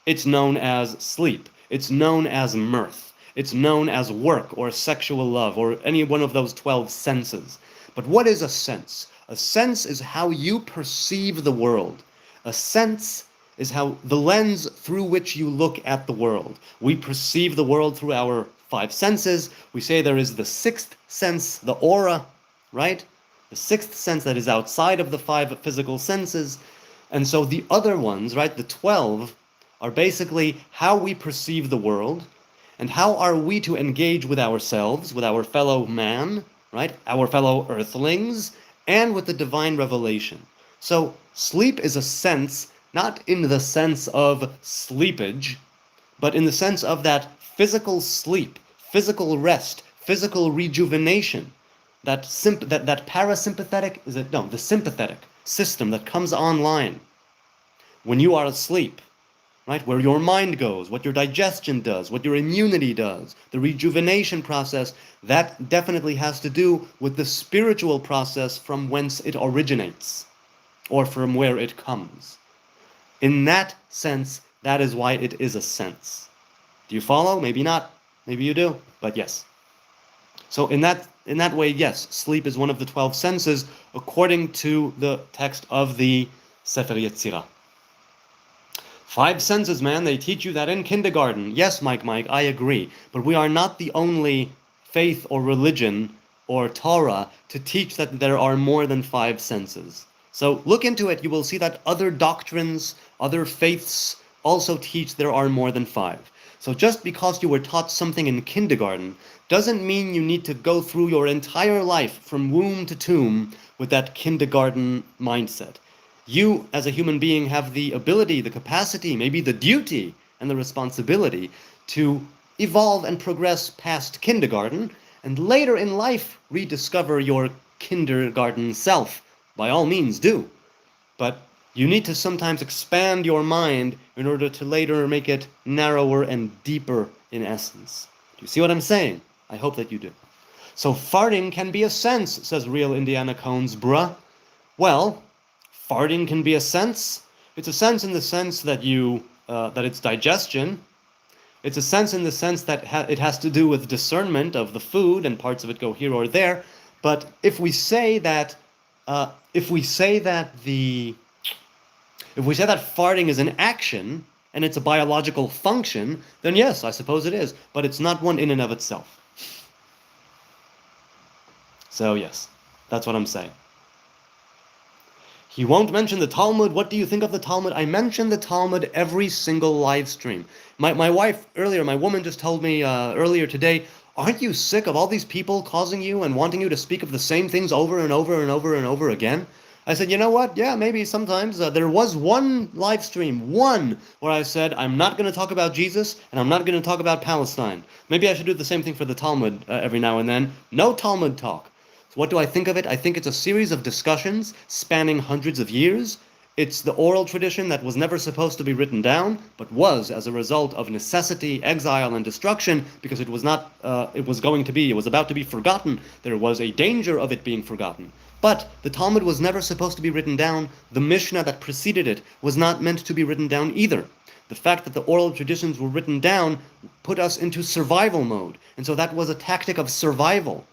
it's known as sleep. It's known as mirth. It's known as work or sexual love or any one of those 12 senses. But what is a sense? A sense is how you perceive the world. A sense is how the lens through which you look at the world. We perceive the world through our 5 senses. We say there is the 6th sense, the aura, right? The 6th sense that is outside of the 5 physical senses. And so the other ones, right, the 12, are basically how we perceive the world and how are we to engage with ourselves, with our fellow man, right, our fellow earthlings, and with the divine revelation. So sleep is a sense, not in the sense of sleepage, but in the sense of that physical sleep, physical rest, physical rejuvenation, that parasympathetic, the sympathetic system that comes online when you are asleep, right? Where your mind goes, what your digestion does, what your immunity does, the rejuvenation process, that definitely has to do with the spiritual process from whence it originates, or from where it comes. In that sense, that is why it is a sense. Do you follow? Maybe not. Maybe you do, but yes. So in that way, yes, sleep is one of the 12 senses according to the text of the Sefer Yetzirah. 5 senses, man, they teach you that in kindergarten. Yes, Mike, I agree. But we are not the only faith or religion or Torah to teach that there are more than 5 senses. So look into it. You will see that other doctrines, other faiths also teach there are more than 5. So just because you were taught something in kindergarten doesn't mean you need to go through your entire life from womb to tomb with that kindergarten mindset. You, as a human being, have the ability, the capacity, maybe the duty and the responsibility to evolve and progress past kindergarten and later in life rediscover your kindergarten self. By all means do. But you need to sometimes expand your mind in order to later make it narrower and deeper in essence. Do you see what I'm saying? I hope that you do. So farting can be a sense, says real Indiana Cones, bruh. Well, farting can be a sense. It's a sense in the sense that that it's digestion. It's a sense in the sense that it has to do with discernment of the food and parts of it go here or there. But if we say that farting is an action and it's a biological function, then yes, I suppose it is. But it's not one in and of itself. So yes, that's what I'm saying. He won't mention the Talmud. What do you think of the Talmud? I mention the Talmud every single live stream. My wife earlier, my woman just told me earlier today, aren't you sick of all these people causing you and wanting you to speak of the same things over and over and over and over again? I said, you know what? Yeah, maybe sometimes. There was one live stream, one, where I said, I'm not going to talk about Jesus and I'm not going to talk about Palestine. Maybe I should do the same thing for the Talmud every now and then. No Talmud talk. So what do I think of it? I think it's a series of discussions spanning hundreds of years. It's the oral tradition that was never supposed to be written down, but was as a result of necessity, exile, and destruction, because it was not, it was about to be forgotten. There was a danger of it being forgotten. But the Talmud was never supposed to be written down. The Mishnah that preceded it was not meant to be written down either. The fact that the oral traditions were written down put us into survival mode. And so that was a tactic of survival.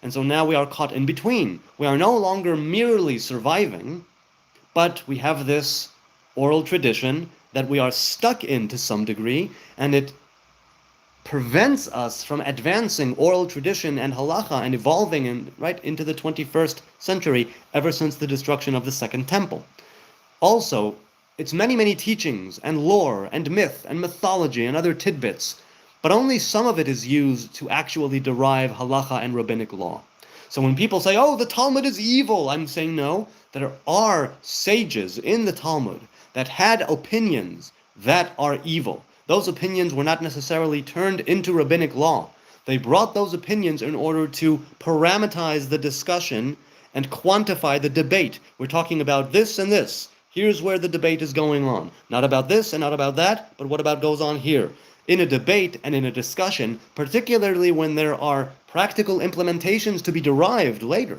And so now we are caught in between. We are no longer merely surviving, but we have this oral tradition that we are stuck in to some degree, and it prevents us from advancing oral tradition and halacha and evolving right into the 21st century ever since the destruction of the Second Temple. Also, it's many, many teachings and lore and myth and mythology and other tidbits, but only some of it is used to actually derive halacha and rabbinic law. So when people say, oh, the Talmud is evil, I'm saying no. There are sages in the Talmud that had opinions that are evil. Those opinions were not necessarily turned into rabbinic law. They brought those opinions in order to parameterize the discussion and quantify the debate. We're talking about this and this. Here's where the debate is going on. Not about this and not about that, but what about goes on here? In a debate and in a discussion, particularly when there are practical implementations to be derived later,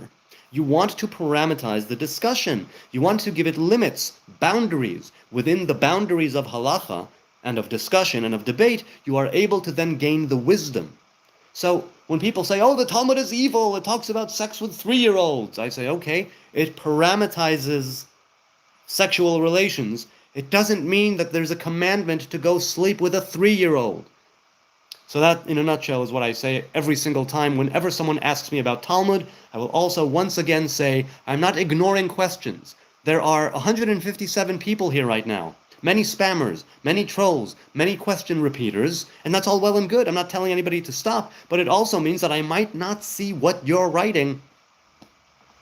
you want to parameterize the discussion. You want to give it limits, boundaries. Within the boundaries of halacha and of discussion and of debate, you are able to then gain the wisdom. So when people say, oh, the Talmud is evil, it talks about sex with 3-year-olds, I say, okay, it parameterizes sexual relations. It doesn't mean that there's a commandment to go sleep with a 3-year-old. So that, in a nutshell, is what I say every single time. Whenever someone asks me about Talmud, I will also once again say, I'm not ignoring questions. There are 157 people here right now. Many spammers, many trolls, many question repeaters, and that's all well and good. I'm not telling anybody to stop, but it also means that I might not see what you're writing.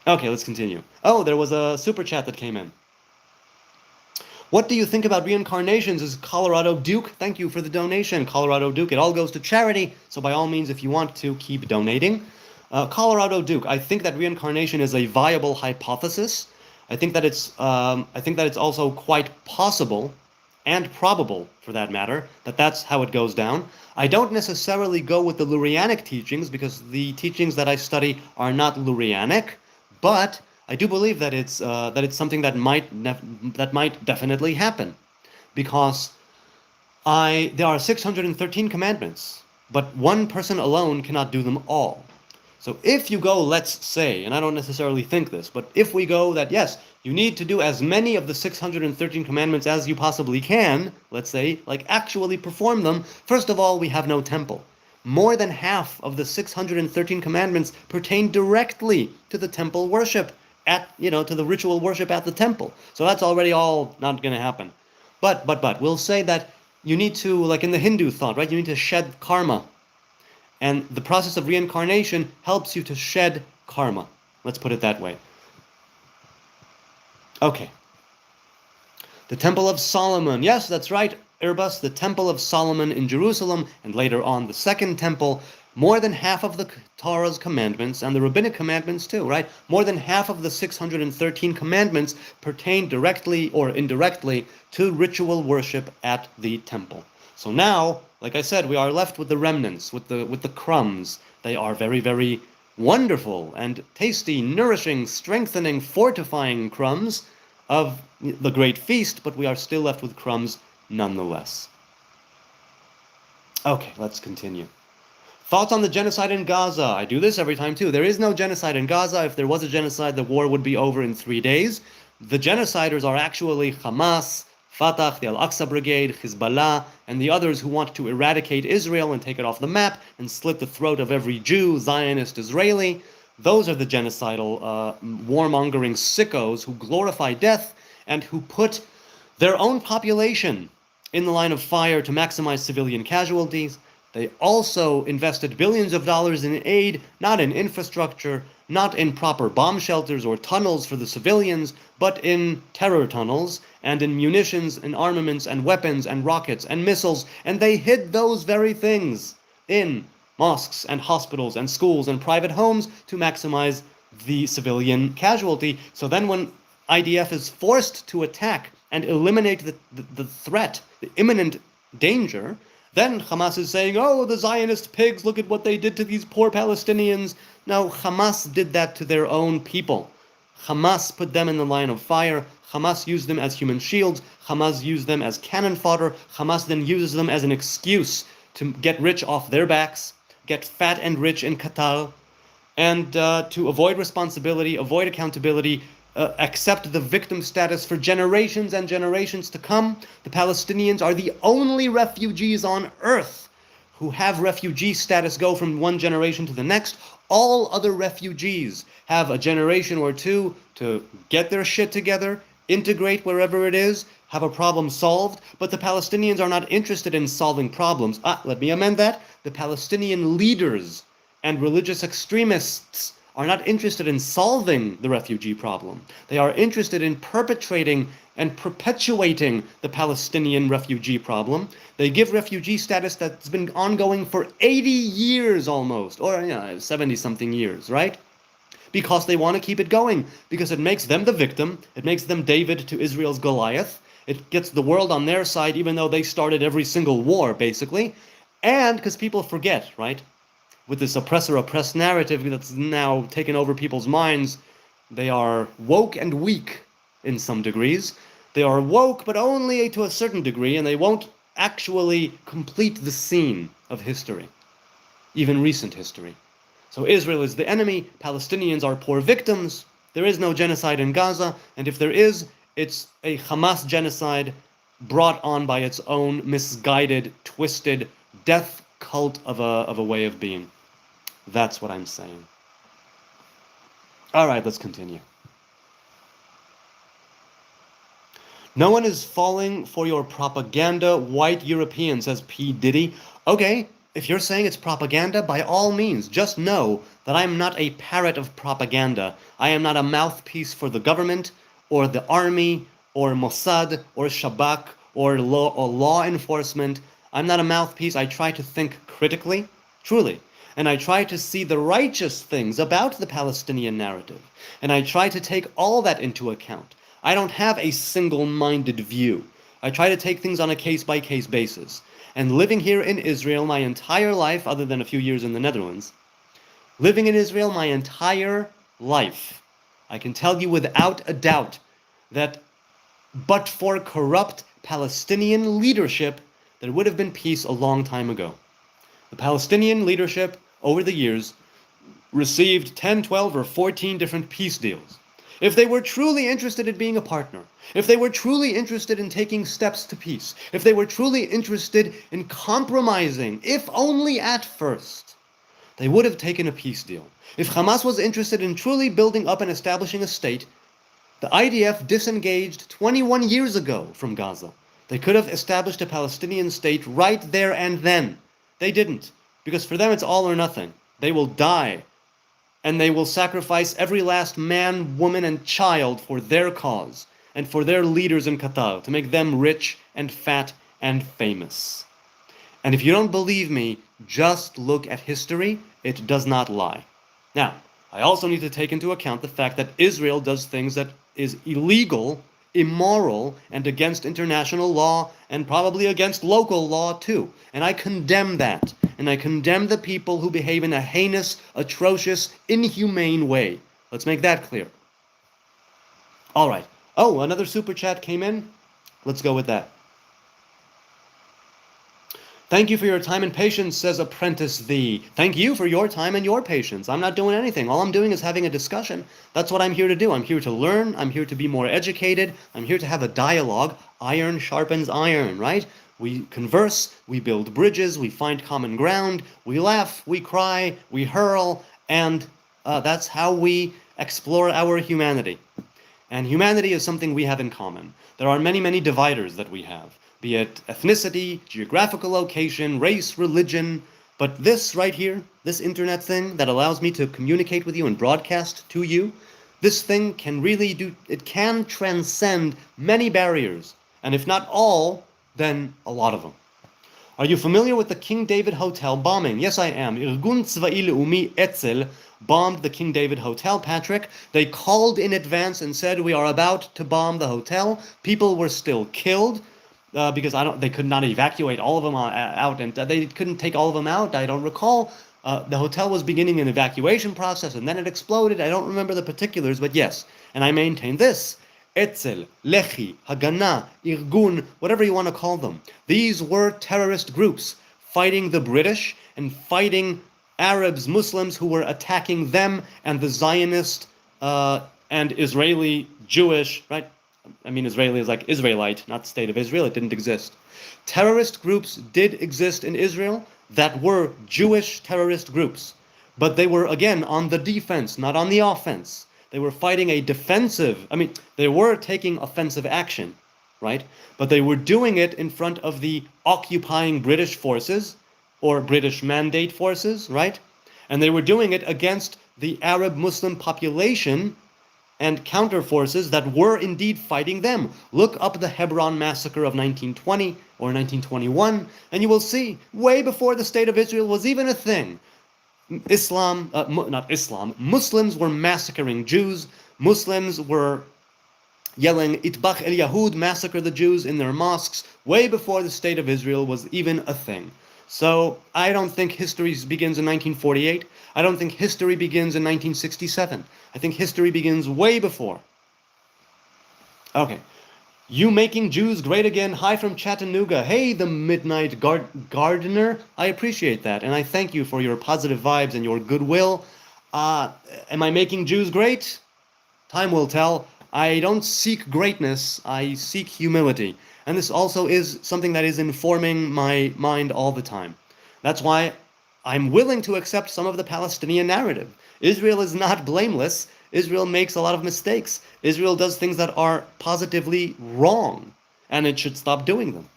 Okay, let's continue. Oh, there was a super chat that came in. What do you think about reincarnations? Is Colorado Duke? Thank you for the donation, Colorado Duke. It all goes to charity, so by all means, if you want to, keep donating. Colorado Duke, I think that reincarnation is a viable hypothesis. I think that it's also quite possible, and probable, for that matter, that that's how it goes down. I don't necessarily go with the Lurianic teachings, because the teachings that I study are not Lurianic, but I do believe that it's something that might definitely happen, because there are 613 commandments, but one person alone cannot do them all. So if you go, let's say, and I don't necessarily think this, but if we go that yes, you need to do as many of the 613 commandments as you possibly can, let's say, like actually perform them. First of all, we have no temple. More than half of the 613 commandments pertain directly to the temple worship. To the ritual worship at the temple. So that's already all not going to happen. But, we'll say that you need to, like in the Hindu thought, right? You need to shed karma. And the process of reincarnation helps you to shed karma. Let's put it that way. Okay. The Temple of Solomon. Yes, that's right, Irbas. The Temple of Solomon in Jerusalem, and later on the Second Temple. More than half of the Torah's commandments, and the rabbinic commandments too, right? More than half of the 613 commandments pertain directly or indirectly to ritual worship at the temple. So now, like I said, we are left with the remnants, with the crumbs. They are very, very wonderful and tasty, nourishing, strengthening, fortifying crumbs of the great feast, but we are still left with crumbs nonetheless. Okay, let's continue. Thoughts on the genocide in Gaza? I do this every time too. There is no genocide in Gaza. If there was a genocide, the war would be over in 3 days. The genociders are actually Hamas, Fatah, the Al-Aqsa Brigade, Hezbollah, and the others who want to eradicate Israel and take it off the map and slit the throat of every Jew, Zionist, Israeli. Those are the genocidal, warmongering sickos who glorify death and who put their own population in the line of fire to maximize civilian casualties. They also invested billions of dollars in aid, not in infrastructure, not in proper bomb shelters or tunnels for the civilians, but in terror tunnels and in munitions and armaments and weapons and rockets and missiles, and they hid those very things in mosques and hospitals and schools and private homes to maximize the civilian casualty. So then when IDF is forced to attack and eliminate the threat, the imminent danger, then Hamas is saying, oh, the Zionist pigs, look at what they did to these poor Palestinians. No, Hamas did that to their own people. Hamas put them in the line of fire. Hamas used them as human shields. Hamas used them as cannon fodder. Hamas then uses them as an excuse to get rich off their backs, get fat and rich in Qatar, and to avoid responsibility, avoid accountability, accept the victim status for generations and generations to come. The Palestinians are the only refugees on earth who have refugee status go from one generation to the next. All other refugees have a generation or two to get their shit together, integrate wherever it is, have a problem solved, but the Palestinians are not interested in solving problems. Let me amend that. The Palestinian leaders and religious extremists are not interested in solving the refugee problem. They are interested in perpetrating and perpetuating the Palestinian refugee problem. They give refugee status that's been ongoing for 80 years almost, or 70-something years, right? Because they want to keep it going, because it makes them the victim, it makes them David to Israel's Goliath, it gets the world on their side even though they started every single war, basically, and because people forget, right? With this oppressor-oppressed narrative that's now taken over people's minds, they are woke and weak in some degrees. They are woke, but only to a certain degree, and they won't actually complete the scene of history, even recent history. So Israel is the enemy, Palestinians are poor victims, there is no genocide in Gaza, and if there is, it's a Hamas genocide brought on by its own misguided, twisted, death cult of a way of being. That's what I'm saying. All right, let's continue. No one is falling for your propaganda, white European, says P. Diddy. Okay, if you're saying it's propaganda, by all means, just know that I am not a parrot of propaganda. I am not a mouthpiece for the government, or the army, or Mossad, or Shabak, or law enforcement. I'm not a mouthpiece. I try to think critically, truly. And I try to see the righteous things about the Palestinian narrative. And I try to take all that into account. I don't have a single-minded view. I try to take things on a case-by-case basis. And living here in Israel my entire life, other than a few years in the Netherlands, living in Israel my entire life, I can tell you without a doubt that but for corrupt Palestinian leadership, there would have been peace a long time ago. The Palestinian leadership, over the years, received 10, 12, or 14 different peace deals. If they were truly interested in being a partner, if they were truly interested in taking steps to peace, if they were truly interested in compromising, if only at first, they would have taken a peace deal. If Hamas was interested in truly building up and establishing a state, the IDF disengaged 21 years ago from Gaza. They could have established a Palestinian state right there and then. They didn't, because for them it's all or nothing. They will die, and they will sacrifice every last man, woman, and child for their cause, and for their leaders in Qatar, to make them rich and fat and famous. And if you don't believe me, just look at history. It does not lie. Now, I also need to take into account the fact that Israel does things that is illegal, immoral, and against international law, and probably against local law too. And I condemn that. And I condemn the people who behave in a heinous, atrocious, inhumane way. Let's make that clear. All right. Oh, another super chat came in. Let's go with that. Thank you for your time and patience, says Apprentice Thee. Thank you for your time and your patience. I'm not doing anything. All I'm doing is having a discussion. That's what I'm here to do. I'm here to learn. I'm here to be more educated. I'm here to have a dialogue. Iron sharpens iron, right? We converse, we build bridges, we find common ground, we laugh, we cry, we hurl, and That's how we explore our humanity. And humanity is something we have in common. There are many, many dividers that we have, be it ethnicity, geographical location, race, religion. But this right here, this internet thing that allows me to communicate with you and broadcast to you, this thing can really do, it can transcend many barriers. And if not all, then a lot of them. Are you familiar with the King David Hotel bombing? Yes, I am. Irgun Tzva'i Le'umi Etzel bombed the King David Hotel, Patrick. They called in advance and said, we are about to bomb the hotel. People were still killed because they could not evacuate all of them out, and they couldn't take all of them out. I don't recall. The hotel was beginning an evacuation process, and then it exploded. I don't remember the particulars, but yes. And I maintain this. Etzel, Lehi, Haganah, Irgun, whatever you want to call them. These were terrorist groups fighting the British and fighting Arabs, Muslims who were attacking them and the Zionist and Israeli Jewish, right? I mean, Israeli is like Israelite, not State of Israel. It didn't exist. Terrorist groups did exist in Israel that were Jewish terrorist groups. But they were, again, on the defense, not on the offense. They were fighting a defensive, they were taking offensive action, right? But they were doing it in front of the occupying British forces or British mandate forces, right? And they were doing it against the Arab Muslim population and counter forces that were indeed fighting them. Look up the Hebron massacre of 1920 or 1921, and you will see, way before the State of Israel was even a thing, Muslims were massacring Jews. Muslims were yelling, Itbach el Yahud, massacre the Jews in their mosques, way before the State of Israel was even a thing. So I don't think history begins in 1948. I don't think history begins in 1967. I think history begins way before. Okay. You making Jews great again. Hi from Chattanooga. Hey, the Midnight Gardener. I appreciate that, and I thank you for your positive vibes and your goodwill. Am I making Jews great? Time will tell. I don't seek greatness. I seek humility. And this also is something that is informing my mind all the time. That's why I'm willing to accept some of the Palestinian narrative. Israel is not blameless. Israel makes a lot of mistakes. Israel does things that are positively wrong, and it should stop doing them.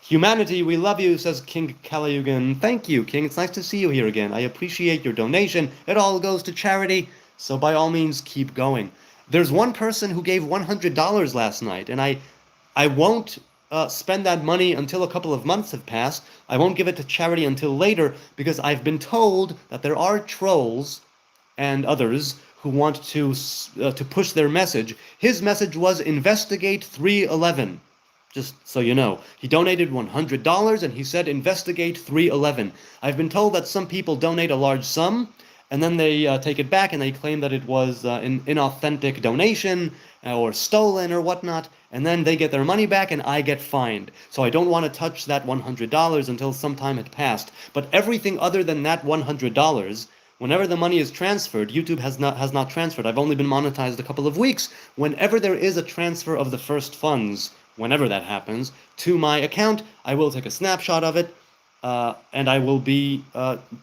Humanity, we love you, says King Kalayugan. Thank you, King. It's nice to see you here again. I appreciate your donation. It all goes to charity, so by all means, keep going. There's one person who gave $100 last night, and I won't spend that money until a couple of months have passed. I won't give it to charity until later, because I've been told that there are trolls and others who want to push their message. His message was investigate 311. Just so you know, he donated $100 and he said investigate 311. I've been told that some people donate a large sum and then they take it back and they claim that it was an inauthentic donation or stolen or whatnot, and then they get their money back and I get fined. So I don't want to touch that $100 until some time had passed. But everything other than that $100, whenever the money is transferred, YouTube has not transferred. I've only been monetized a couple of weeks. Whenever there is a transfer of the first funds, whenever that happens, to my account, I will take a snapshot of it, and I will be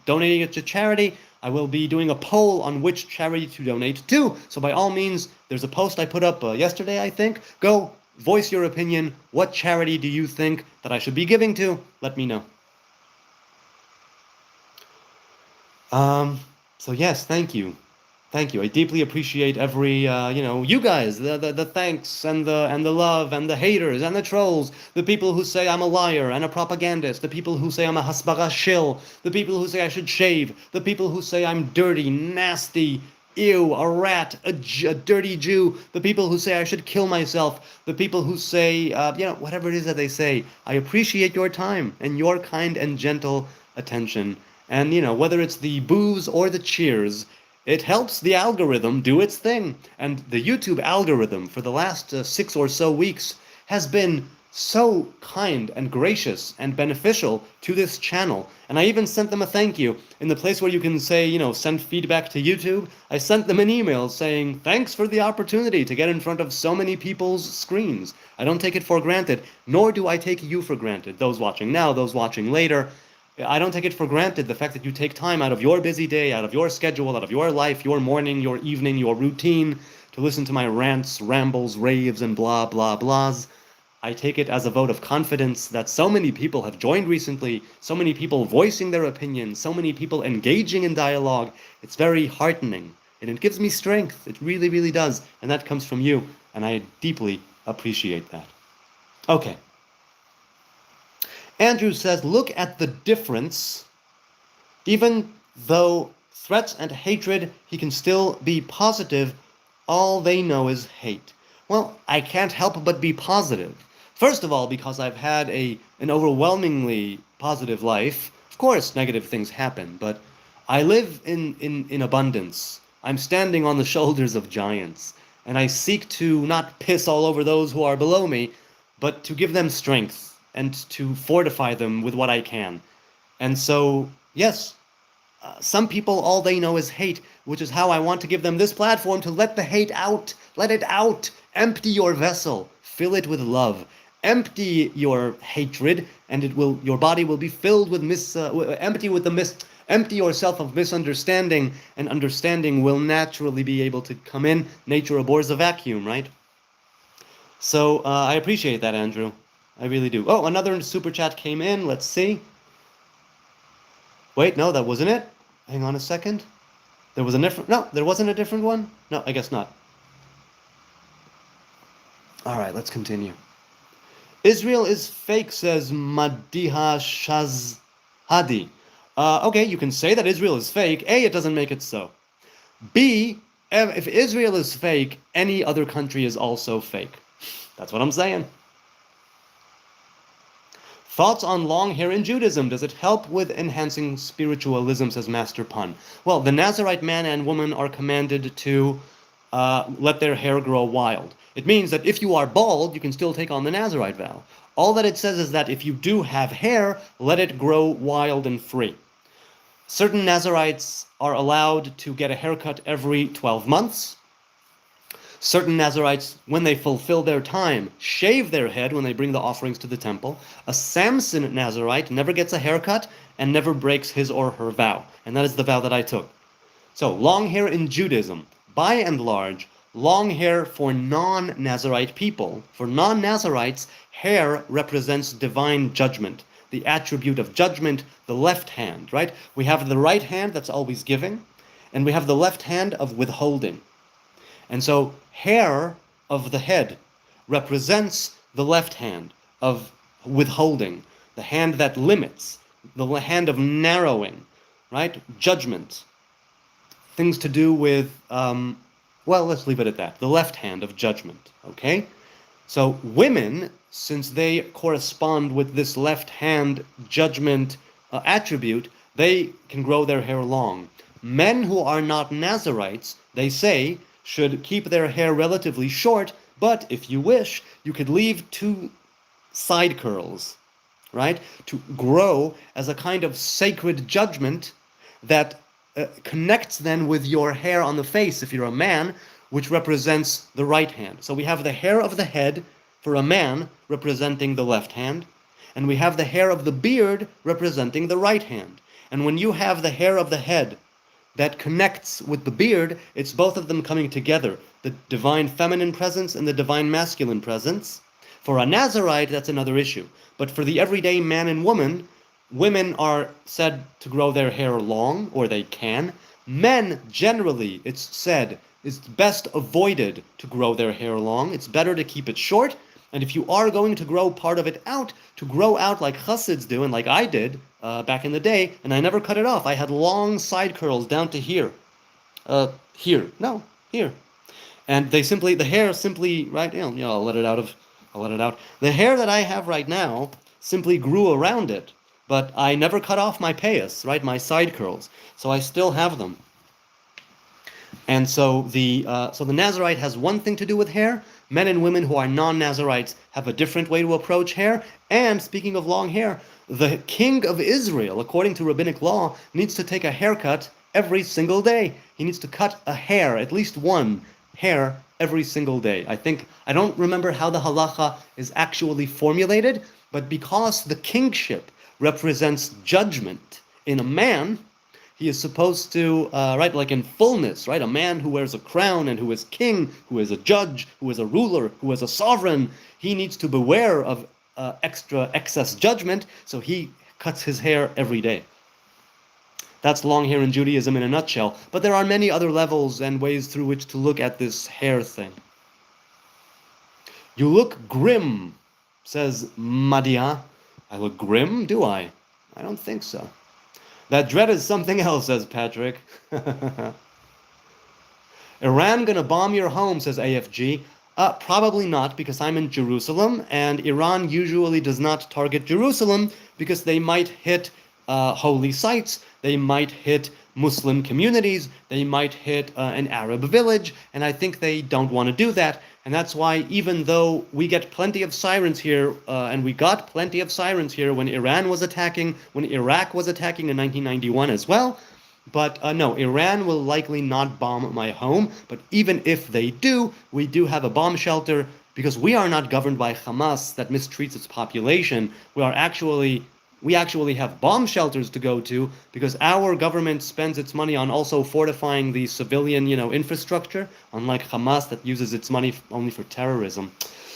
donating it to charity. I will be doing a poll on which charity to donate to. So by all means, there's a post I put up yesterday, I think. Go voice your opinion. What charity do you think that I should be giving to? Let me know. So yes, thank you. Thank you. I deeply appreciate every, you guys, the thanks and the love and the haters and the trolls, the people who say I'm a liar and a propagandist, the people who say I'm a hasbara shill, the people who say I should shave, the people who say I'm dirty, nasty, ew, a rat, a dirty Jew, the people who say I should kill myself, the people who say, whatever it is that they say. I appreciate your time and your kind and gentle attention. And, whether it's the boos or the cheers, it helps the algorithm do its thing. And the YouTube algorithm for the last 6 or so weeks has been so kind and gracious and beneficial to this channel. And I even sent them a thank you. In the place where you can say, send feedback to YouTube, I sent them an email saying, thanks for the opportunity to get in front of so many people's screens. I don't take it for granted, nor do I take you for granted. Those watching now, those watching later. I don't take it for granted, the fact that you take time out of your busy day, out of your schedule, out of your life, your morning, your evening, your routine, to listen to my rants, rambles, raves, and blah, blah, blahs. I take it as a vote of confidence that so many people have joined recently, so many people voicing their opinions, so many people engaging in dialogue. It's very heartening, and it gives me strength. It really, really does. And that comes from you, and I deeply appreciate that. Okay. Andrew says, look at the difference. Even though threats and hatred, he can still be positive. All they know is hate. Well, I can't help but be positive. First of all, because I've had an overwhelmingly positive life. Of course, negative things happen, but I live in abundance. I'm standing on the shoulders of giants, and I seek to not piss all over those who are below me, but to give them strength and to fortify them with what I can. And so, yes, some people, all they know is hate, which is how I want to give them this platform to let the hate out. Let it out. Empty your vessel. Fill it with love. Empty your hatred, and your body will be filled with empty yourself of misunderstanding, and understanding will naturally be able to come in. Nature abhors a vacuum, right? So I appreciate that, Andrew. I really do. Oh, another super chat came in. Let's see. Wait, no, that wasn't it. Hang on a second. There wasn't a different one? No, I guess not. All right, let's continue. Israel is fake, says Madiha Shazhadi. Okay, you can say that Israel is fake. A, it doesn't make it so. B, if Israel is fake, any other country is also fake. That's what I'm saying. Thoughts on long hair in Judaism. Does it help with enhancing spiritualism, says Master Pun? Well, the Nazarite man and woman are commanded to let their hair grow wild. It means that if you are bald, you can still take on the Nazarite vow. All that it says is that if you do have hair, let it grow wild and free. Certain Nazarites are allowed to get a haircut every 12 months. Certain Nazarites, when they fulfill their time, shave their head when they bring the offerings to the temple. A Samson Nazarite never gets a haircut and never breaks his or her vow. And that is the vow that I took. So, long hair in Judaism. By and large, long hair for non-Nazarite people. For non-Nazarites, hair represents divine judgment. The attribute of judgment, the left hand, right? We have the right hand that's always giving, and we have the left hand of withholding. And so hair of the head represents the left hand of withholding, the hand that limits, the hand of narrowing, right? Judgment. Things to do with, well, let's leave it at that. The left hand of judgment, okay? So women, since they correspond with this left hand judgment attribute, they can grow their hair long. Men who are not Nazarites, they say, should keep their hair relatively short, but if you wish, you could leave 2 side curls, right? To grow as a kind of sacred judgment that connects then with your hair on the face, if you're a man, which represents the right hand. So we have the hair of the head for a man representing the left hand, and we have the hair of the beard representing the right hand. And when you have the hair of the head that connects with the beard, it's both of them coming together, the divine feminine presence and the divine masculine presence. For a Nazarite, that's another issue. But for the everyday man and woman, women are said to grow their hair long, or they can. Men, generally, it's said, it's best avoided to grow their hair long. It's better to keep it short. And if you are going to grow part of it out, to grow out like Chassids do, and like I did back in the day, and I never cut it off. I had long side curls down to here. Here. And the hair simply, right, I'll let it out. The hair that I have right now simply grew around it, but I never cut off my payas, right, my side curls. So I still have them. And so the Nazarite has one thing to do with hair. Men and women who are non-Nazarites have a different way to approach hair. And speaking of long hair, the king of Israel, according to rabbinic law, needs to take a haircut every single day. He needs to cut a hair, at least one hair, every single day. I don't remember how the halacha is actually formulated, but because the kingship represents judgment. In a man, he is supposed to, right, like in fullness, right? A man who wears a crown and who is king, who is a judge, who is a ruler, who is a sovereign, he needs to beware of excess judgment, so he cuts his hair every day. That's long hair in Judaism in a nutshell. But there are many other levels and ways through which to look at this hair thing. You look grim, says Madia. I look grim, do I? I don't think so. That dread is something else, says Patrick. Iran gonna bomb your home, says AFG. Probably not, because I'm in Jerusalem, and Iran usually does not target Jerusalem because they might hit holy sites, they might hit Muslim communities, they might hit an Arab village, and I think they don't want to do that. And that's why, even though we get plenty of sirens here, and we got plenty of sirens here when Iran was attacking, when Iraq was attacking in 1991 as well, but no, Iran will likely not bomb my home. But even if they do, we do have a bomb shelter, because we are not governed by Hamas that mistreats its population. We actually have bomb shelters to go to, because our government spends its money on also fortifying the civilian, infrastructure, unlike Hamas that uses its money only for terrorism.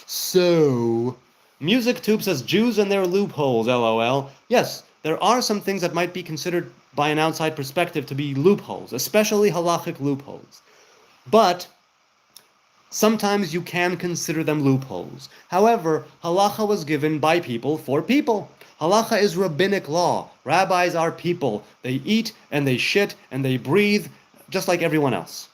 So, Music Tube says Jews and their loopholes, LOL. Yes, there are some things that might be considered by an outside perspective to be loopholes, especially halachic loopholes. But sometimes you can consider them loopholes. However, halacha was given by people for people. Halacha is rabbinic law. Rabbis are people. They eat and they shit and they breathe just like everyone else.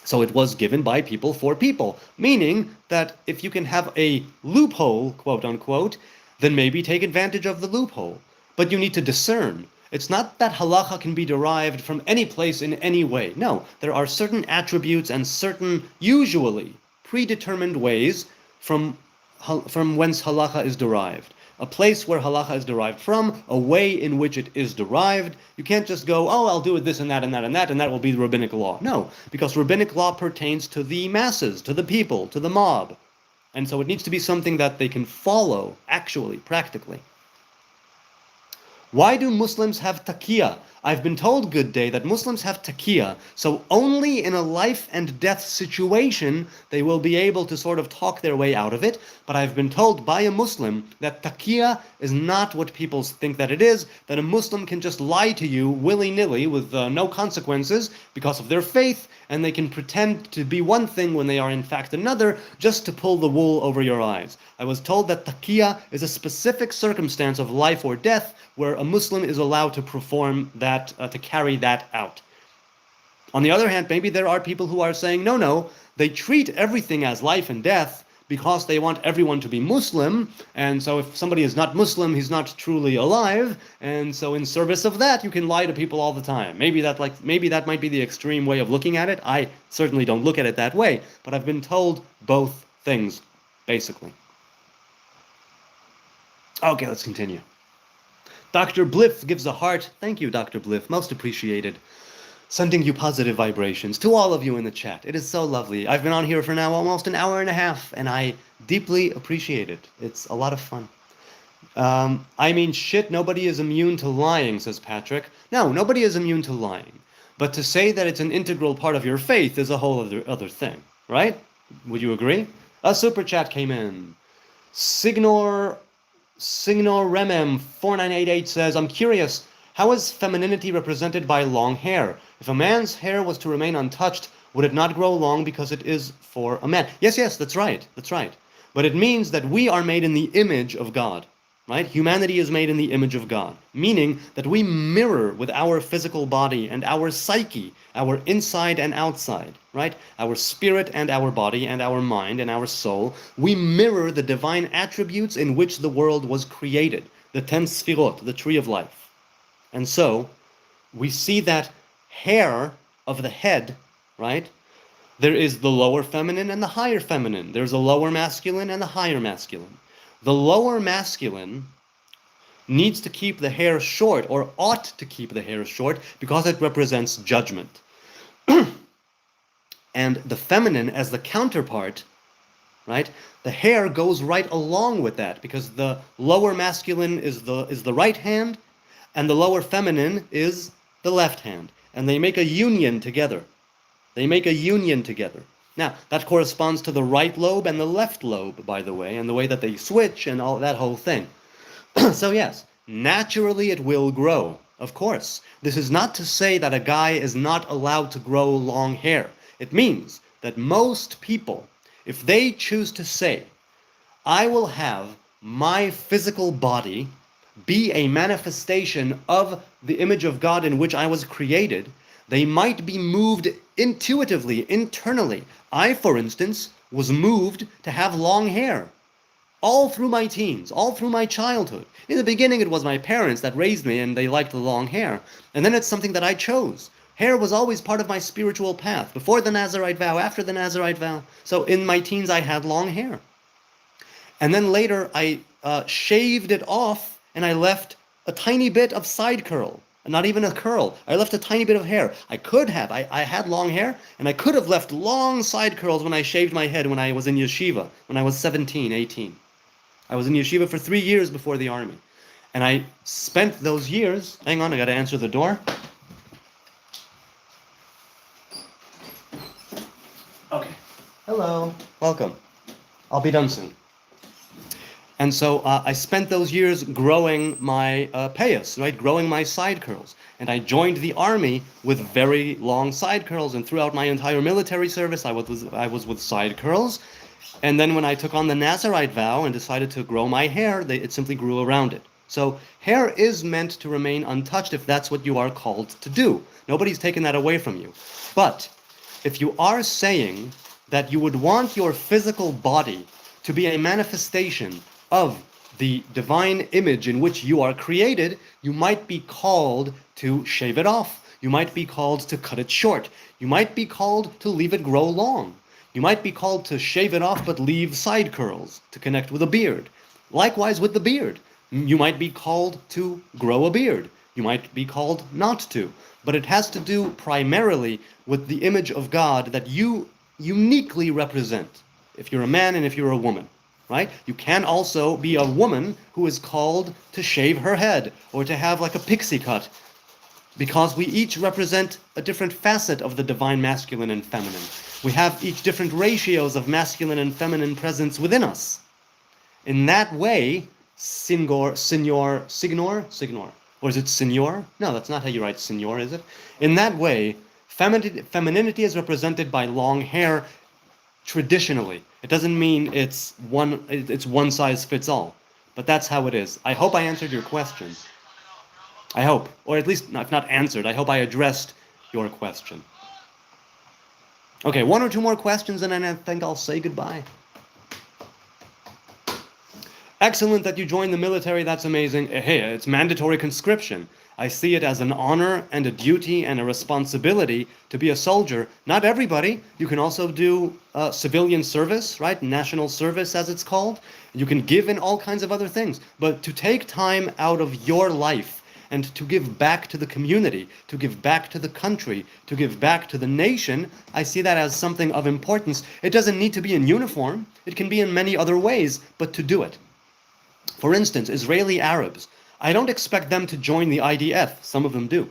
So it was given by people for people, meaning that if you can have a loophole, quote unquote, then maybe take advantage of the loophole. But you need to discern. It's not that halacha can be derived from any place in any way. No, there are certain attributes and certain, usually, predetermined ways from whence halacha is derived. A place where halacha is derived from, a way in which it is derived. You can't just go, oh, I'll do it this and that and that and that, and that will be the rabbinic law. No, because rabbinic law pertains to the masses, to the people, to the mob. And so it needs to be something that they can follow, actually, practically. Why do Muslims have taqiyya? I've been told, good day, that Muslims have taqiyya, so only in a life and death situation they will be able to sort of talk their way out of it. But I've been told by a Muslim that taqiyya is not what people think that it is, that a Muslim can just lie to you willy-nilly with no consequences because of their faith, and they can pretend to be one thing when they are in fact another, just to pull the wool over your eyes. I was told that taqiyya is a specific circumstance of life or death where a Muslim is allowed to perform that, to carry that out. On the other hand, maybe there are people who are saying, no, they treat everything as life and death because they want everyone to be Muslim, and so if somebody is not Muslim, he's not truly alive, and so in service of that, you can lie to people all the time. Maybe that might be the extreme way of looking at it. I certainly don't look at it that way, but I've been told both things, basically. Okay, let's continue. Dr. Bliff gives a heart. Thank you, Dr. Bliff. Most appreciated. Sending you positive vibrations to all of you in the chat. It is so lovely. I've been on here for now almost an hour and a half, and I deeply appreciate it. It's a lot of fun. I mean, shit, nobody is immune to lying, says Patrick. No, nobody is immune to lying. But to say that it's an integral part of your faith is a whole other thing, right? Would you agree? A super chat came in. Signor Remem 4988 says, I'm curious, how is femininity represented by long hair? If a man's hair was to remain untouched, would it not grow long because it is for a man? Yes, that's right. But it means that we are made in the image of God, right? Humanity is made in the image of God, meaning that we mirror with our physical body and our psyche, our inside and outside, right? Our spirit and our body and our mind and our soul. We mirror the divine attributes in which the world was created, the 10 sfirot, the tree of life. And so we see that hair of the head, right? There is the lower feminine and the higher feminine. There's a lower masculine and a higher masculine. The lower masculine needs to keep the hair short, or ought to keep the hair short, because it represents judgment. And the feminine, as the counterpart, right? The hair goes right along with that because the lower masculine is the right hand and the lower feminine is the left hand, and they make a union together. They make a union together. Now, that corresponds to the right lobe and the left lobe, by the way, and the way that they switch and all that whole thing. So yes, naturally it will grow, of course. This is not to say that a guy is not allowed to grow long hair. It means that most people, if they choose to say, I will have my physical body be a manifestation of the image of God in which I was created, they might be moved intuitively, internally. I, for instance, was moved to have long hair all through my teens, all through my childhood. In the beginning, it was my parents that raised me and they liked the long hair. And then it's something that I chose. Hair was always part of my spiritual path, before the Nazarite vow, after the Nazarite vow. So in my teens, I had long hair. And then later, I shaved it off and I left a tiny bit of side curl. Not even a curl. I left a tiny bit of hair. I had long hair, and I could have left long side curls when I shaved my head when I was in yeshiva, when I was 17, 18. I was in yeshiva for 3 years before the army. And I spent those years... Hang on, I gotta answer the door. Okay. Hello. Welcome. I'll be done soon. And so I spent those years growing my payas, right? Growing my side curls. And I joined the army with very long side curls. And throughout my entire military service, I was with side curls. And then when I took on the Nazarite vow and decided to grow my hair, it simply grew around it. So hair is meant to remain untouched if that's what you are called to do. Nobody's taken that away from you. But if you are saying that you would want your physical body to be a manifestation of the divine image in which you are created, you might be called to shave it off. You might be called to cut it short. You might be called to leave it grow long. You might be called to shave it off but leave side curls to connect with a beard. Likewise with the beard. You might be called to grow a beard. You might be called not to. But it has to do primarily with the image of God that you uniquely represent, if you're a man and if you're a woman. Right? You can also be a woman who is called to shave her head or to have like a pixie cut, because we each represent a different facet of the divine masculine and feminine. We have each different ratios of masculine and feminine presence within us. In that way, signor, or is it signor? No, that's not how you write signor, is it? In that way, femininity is represented by long hair traditionally. It doesn't mean it's one size fits all, but that's how it is. I hope I answered your question. I hope, or at least if not answered, I hope I addressed your question. Okay, one or two more questions and then I think I'll say goodbye. Excellent that you joined the military, that's amazing. Hey, it's mandatory conscription. I see it as an honor and a duty and a responsibility to be a soldier. Not everybody. You can also do civilian service, right? National service, as it's called. You can give in all kinds of other things. But to take time out of your life and to give back to the community, to give back to the country, to give back to the nation, I see that as something of importance. It doesn't need to be in uniform. It can be in many other ways, but to do it. For instance, Israeli Arabs. I don't expect them to join the IDF. Some of them do.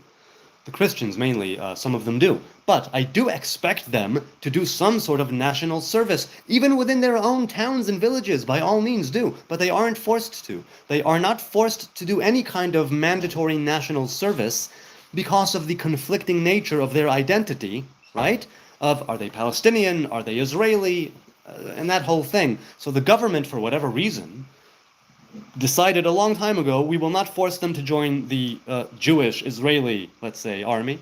The Christians mainly, some of them do. But I do expect them to do some sort of national service, even within their own towns and villages, by all means do. But they aren't forced to. They are not forced to do any kind of mandatory national service because of the conflicting nature of their identity, right? Of, are they Palestinian? Are they Israeli? And that whole thing. So the government, for whatever reason, decided a long time ago, we will not force them to join the Jewish, Israeli, let's say, army,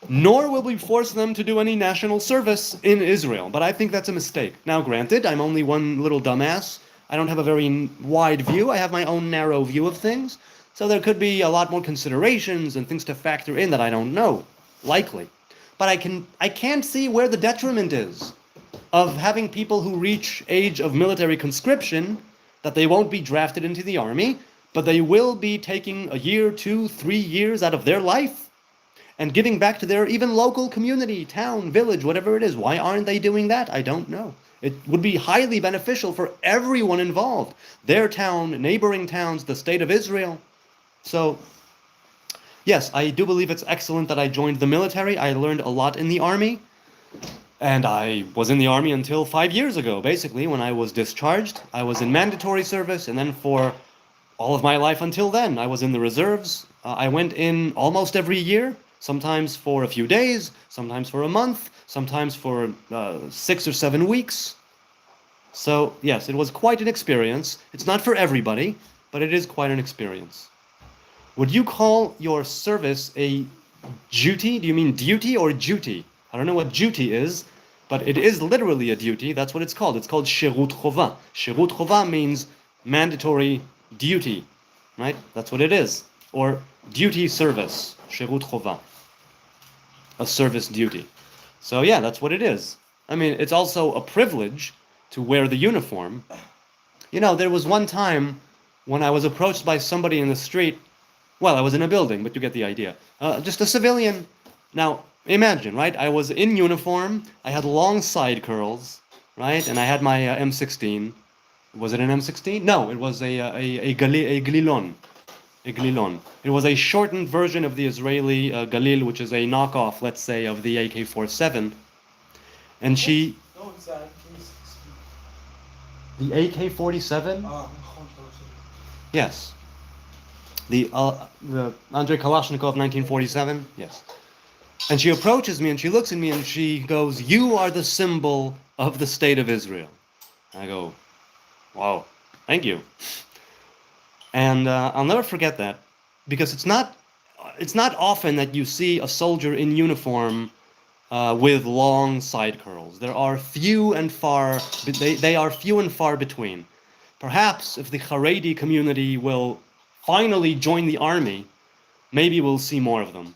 nor will we force them to do any national service in Israel. But I think that's a mistake. Now, granted, I'm only one little dumbass. I don't have a very wide view. I have my own narrow view of things. So there could be a lot more considerations and things to factor in that I don't know, likely. But I can't see where the detriment is of having people who reach age of military conscription, that they won't be drafted into the army, but they will be taking a year, 2, 3 years out of their life and giving back to their even local community, town, village, whatever it is. Why aren't they doing that? I don't know. It would be highly beneficial for everyone involved. Their town, neighboring towns, the state of Israel. So, yes, I do believe it's excellent that I joined the military. I learned a lot in the army. And I was in the army until 5 years ago, basically, when I was discharged. I was in mandatory service, and then for all of my life until then, I was in the reserves. I went in almost every year, sometimes for a few days, sometimes for a month, sometimes for 6 or 7 weeks. So, yes, it was quite an experience. It's not for everybody, but it is quite an experience. Would you call your service a duty? Do you mean duty or duty? I don't know what duty is, but it is literally a duty. That's what it's called. It's called shirut chova. Shirut chova means mandatory duty, right? That's what it is. Or duty service, shirut chova. A service duty. So yeah, that's what it is. I mean, it's also a privilege to wear the uniform. You know, there was one time when I was approached by somebody in the street. Well, I was in a building, but you get the idea. Just a civilian. Now, imagine, right? I was in uniform. I had long side curls, right? And I had my M16. Was it an M16? No, it was a Glilon. A Glilon. It was a shortened version of the Israeli Galil, which is a knockoff, let's say, of the AK-47. And she... No, it's the AK-47? Yes. The Andrei Kalashnikov 1947? Yes. And she approaches me and she looks at me and she goes, "You are the symbol of the state of Israel." I go, "Wow, thank you." And I'll never forget that, because it's not often that you see a soldier in uniform with long side curls. There are few and far, they are few and far between. Perhaps if the Haredi community will finally join the army, maybe we'll see more of them.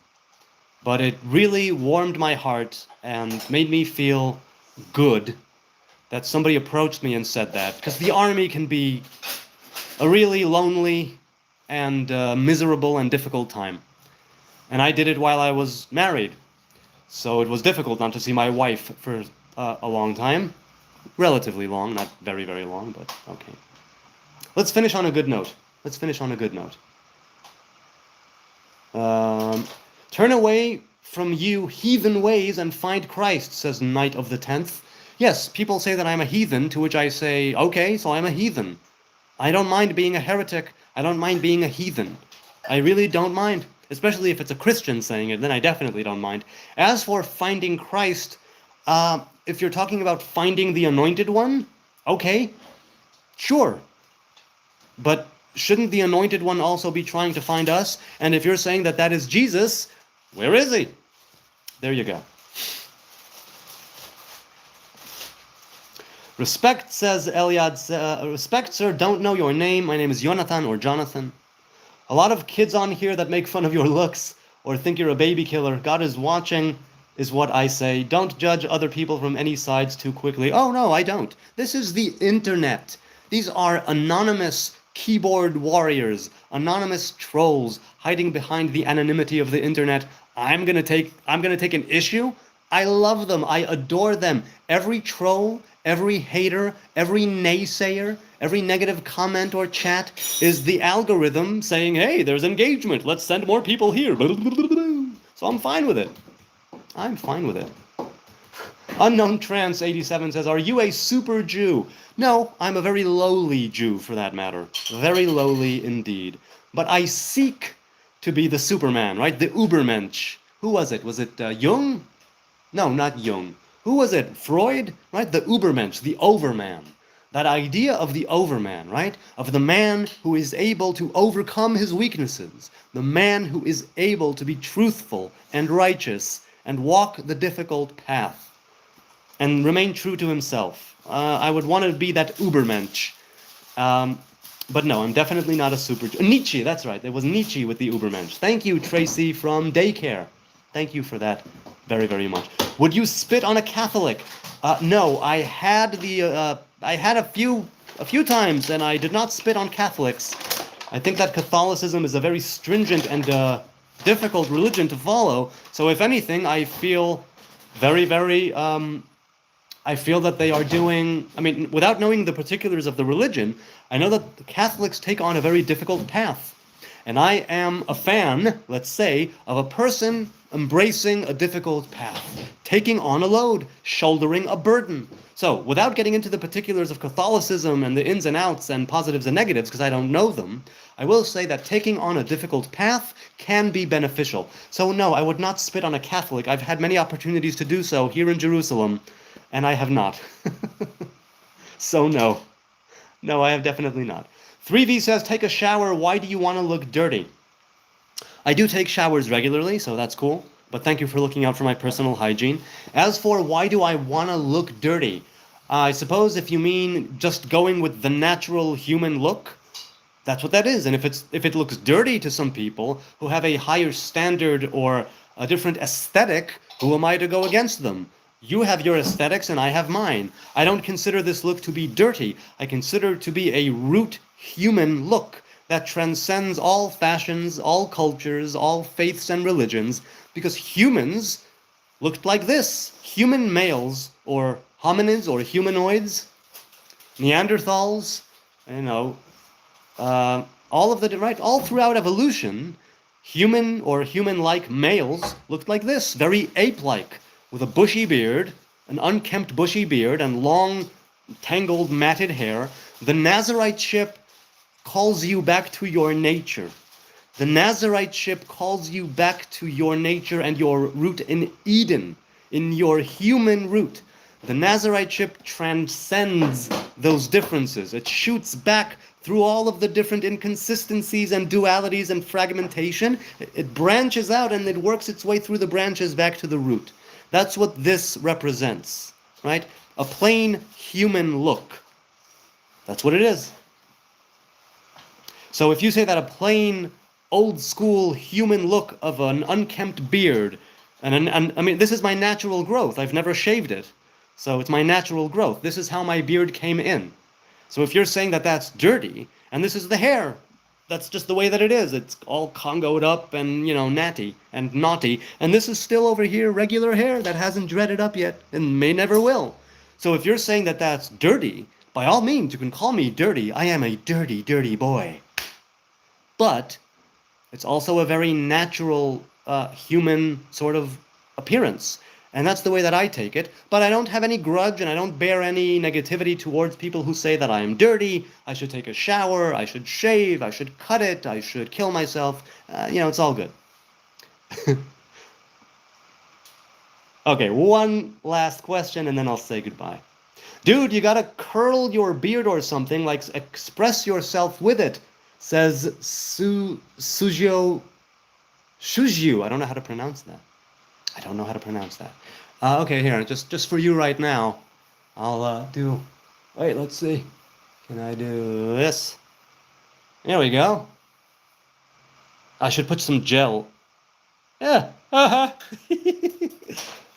But it really warmed my heart and made me feel good that somebody approached me and said that, because the army can be a really lonely and miserable and difficult time. And I did it while I was married, so it was difficult not to see my wife for a long time. Relatively long, not very, very long, but okay. Let's finish on a good note. Let's finish on a good note. Turn away from you heathen ways and find Christ, says Knight of the 10th. Yes, people say that I'm a heathen, to which I say, okay, so I'm a heathen. I don't mind being a heretic. I don't mind being a heathen. I really don't mind. Especially if it's a Christian saying it, then I definitely don't mind. As for finding Christ, if you're talking about finding the Anointed One, okay, sure. But shouldn't the Anointed One also be trying to find us? And if you're saying that that is Jesus, where is he? There you go. Respect, says Eliad. Respect, sir, don't know your name. My name is Jonathan or Jonathan. A lot of kids on here that make fun of your looks or think you're a baby killer. God is watching, is what I say. Don't judge other people from any sides too quickly. Oh, no, I don't. This is the internet. These are anonymous keyboard warriors, anonymous trolls hiding behind the anonymity of the internet. I'm gonna take an issue. I love them. I adore them. Every troll, every hater, every naysayer, every negative comment or chat is the algorithm saying, hey, there's engagement. Let's send more people here. So I'm fine with it. I'm fine with it. Unknown Trance 87 says, are you a super Jew? No, I'm a very lowly Jew for that matter. Very lowly indeed. But I seek to be the Superman, right? The Ubermensch. Who was it? Was it Jung? No, not Jung. Who was it? Freud? Right? The Ubermensch, the overman. That idea of the overman, right? Of the man who is able to overcome his weaknesses. The man who is able to be truthful and righteous and walk the difficult path and remain true to himself. I would want to be that Ubermensch. But no, I'm definitely not a super... Nietzsche, that's right. It was Nietzsche with the Ubermensch. Thank you, Tracy from daycare. Thank you for that very, very much. Would you spit on a Catholic? No, I had a few times, and I did not spit on Catholics. I think that Catholicism is a very stringent and difficult religion to follow. So if anything, I feel very, very I feel that they are doing, I mean, without knowing the particulars of the religion, I know that the Catholics take on a very difficult path. And I am a fan, let's say, of a person embracing a difficult path, taking on a load, shouldering a burden. So, without getting into the particulars of Catholicism and the ins and outs and positives and negatives, because I don't know them, I will say that taking on a difficult path can be beneficial. So, no, I would not spit on a Catholic. I've had many opportunities to do so here in Jerusalem, and I have not. So, no. No, I have definitely not. 3V says, take a shower. Why do you want to look dirty? I do take showers regularly, so that's cool. But thank you for looking out for my personal hygiene. As for why do I want to look dirty? I suppose if you mean just going with the natural human look, that's what that is. And if it looks dirty to some people who have a higher standard or a different aesthetic, who am I to go against them? You have your aesthetics and I have mine. I don't consider this look to be dirty. I consider it to be a root human look that transcends all fashions, all cultures, all faiths and religions, because humans looked like this. Human males, or hominids, or humanoids, Neanderthals, all throughout evolution, human or human-like males looked like this, very ape-like, with a bushy beard, an unkempt bushy beard, and long, tangled, matted hair. The Nazarite ship calls you back to your nature. The Nazarite ship calls you back to your nature and your root in Eden, in your human root. The Nazarite ship transcends those differences. It shoots back through all of the different inconsistencies and dualities and fragmentation. It branches out and it works its way through the branches back to the root. That's what this represents, right? A plain human look. That's what it is. So if you say that a plain, old-school human look of an unkempt beard, and I mean, this is my natural growth. I've never shaved it. So it's my natural growth. This is how my beard came in. So if you're saying that that's dirty, and this is the hair, that's just the way that it is. It's all congoed up and, natty and naughty. And this is still over here regular hair that hasn't dreaded up yet and may never will. So if you're saying that that's dirty, by all means, you can call me dirty. I am a dirty, dirty boy. But it's also a very natural human sort of appearance. And that's the way that I take it. But I don't have any grudge and I don't bear any negativity towards people who say that I am dirty, I should take a shower, I should shave, I should cut it, I should kill myself. It's all good. Okay, one last question and then I'll say goodbye. Dude, you gotta curl your beard or something, like express yourself with it, says Shujio. I don't know how to pronounce that. Okay, here, just for you right now, I'll do, wait, let's see. Can I do this? There we go. I should put some gel. Yeah,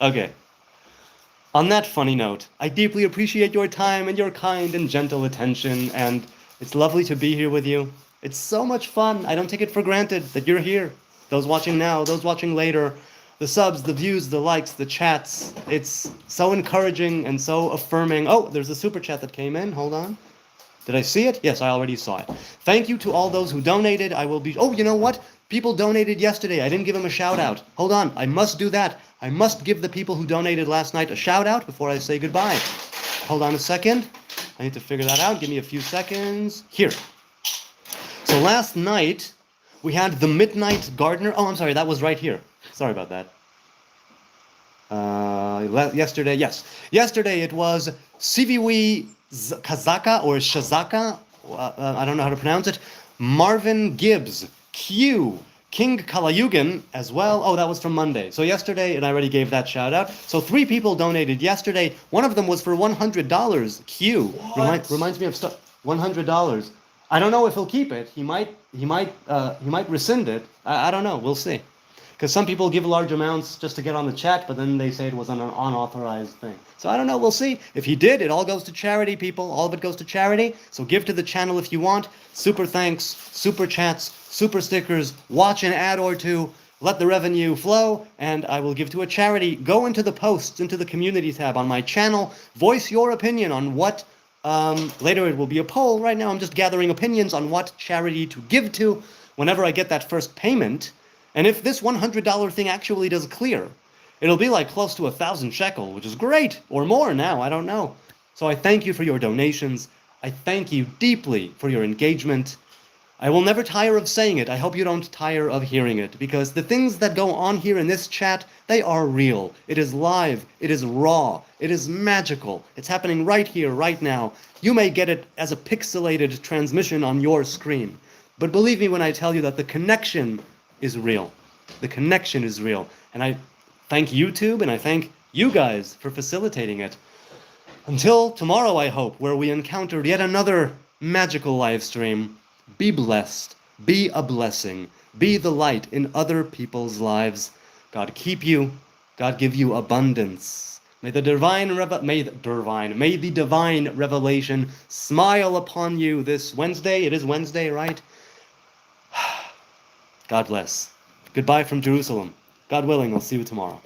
Okay. On that funny note, I deeply appreciate your time and your kind and gentle attention, and it's lovely to be here with you. It's so much fun. I don't take it for granted that you're here. Those watching now, those watching later, the subs, the views, the likes, the chats. It's so encouraging and so affirming. Oh, there's a super chat that came in. Hold on. Did I see it? Yes, I already saw it. Thank you to all those who donated. I will be... Oh, you know what? People donated yesterday. I didn't give them a shout out. Hold on. I must do that. I must give the people who donated last night a shout out before I say goodbye. Hold on a second. I need to figure that out. Give me a few seconds. Here. So last night, we had the Midnight Gardener. Oh, I'm sorry. That was right here. Sorry about that. Yesterday, yes. Yesterday it was Siviwi Kazaka or Shazaka. I don't know how to pronounce it. Marvin Gibbs, Q, King Kalayugan as well. Oh, that was from Monday. So yesterday, and I already gave that shout out. So 3 people donated yesterday. One of them was for $100. Q reminds me of stuff. $100. I don't know if he'll keep it. He might rescind it. I don't know. We'll see. Because some people give large amounts just to get on the chat, but then they say it was an unauthorized thing. So I don't know, we'll see. If he did, it all goes to charity, people. All of it goes to charity. So give to the channel if you want. Super thanks, super chats, super stickers, watch an ad or two. let the revenue flow, and I will give to a charity. Go into the posts, into the community tab on my channel. Voice your opinion on what, later it will be a poll. Right now I'm just gathering opinions on what charity to give to whenever I get that first payment. And if this $100 thing actually does clear, it'll be like close to 1,000 shekel, which is great, or more now, I don't know. So I thank you for your donations. I thank you deeply for your engagement. I will never tire of saying it. I hope you don't tire of hearing it, because the things that go on here in this chat, they are real. It is live. It is raw. It is magical. It's happening right here, right now. You may get it as a pixelated transmission on your screen, but believe me when I tell you that the connection is real. The connection is real. And I thank YouTube and I thank you guys for facilitating it. Until tomorrow, I hope, where we encounter yet another magical live stream. Be blessed. Be a blessing. Be the light in other people's lives. God keep you. God give you abundance. May the divine revelation smile upon you this Wednesday. It is Wednesday, right? God bless. Goodbye from Jerusalem. God willing, I'll see you tomorrow.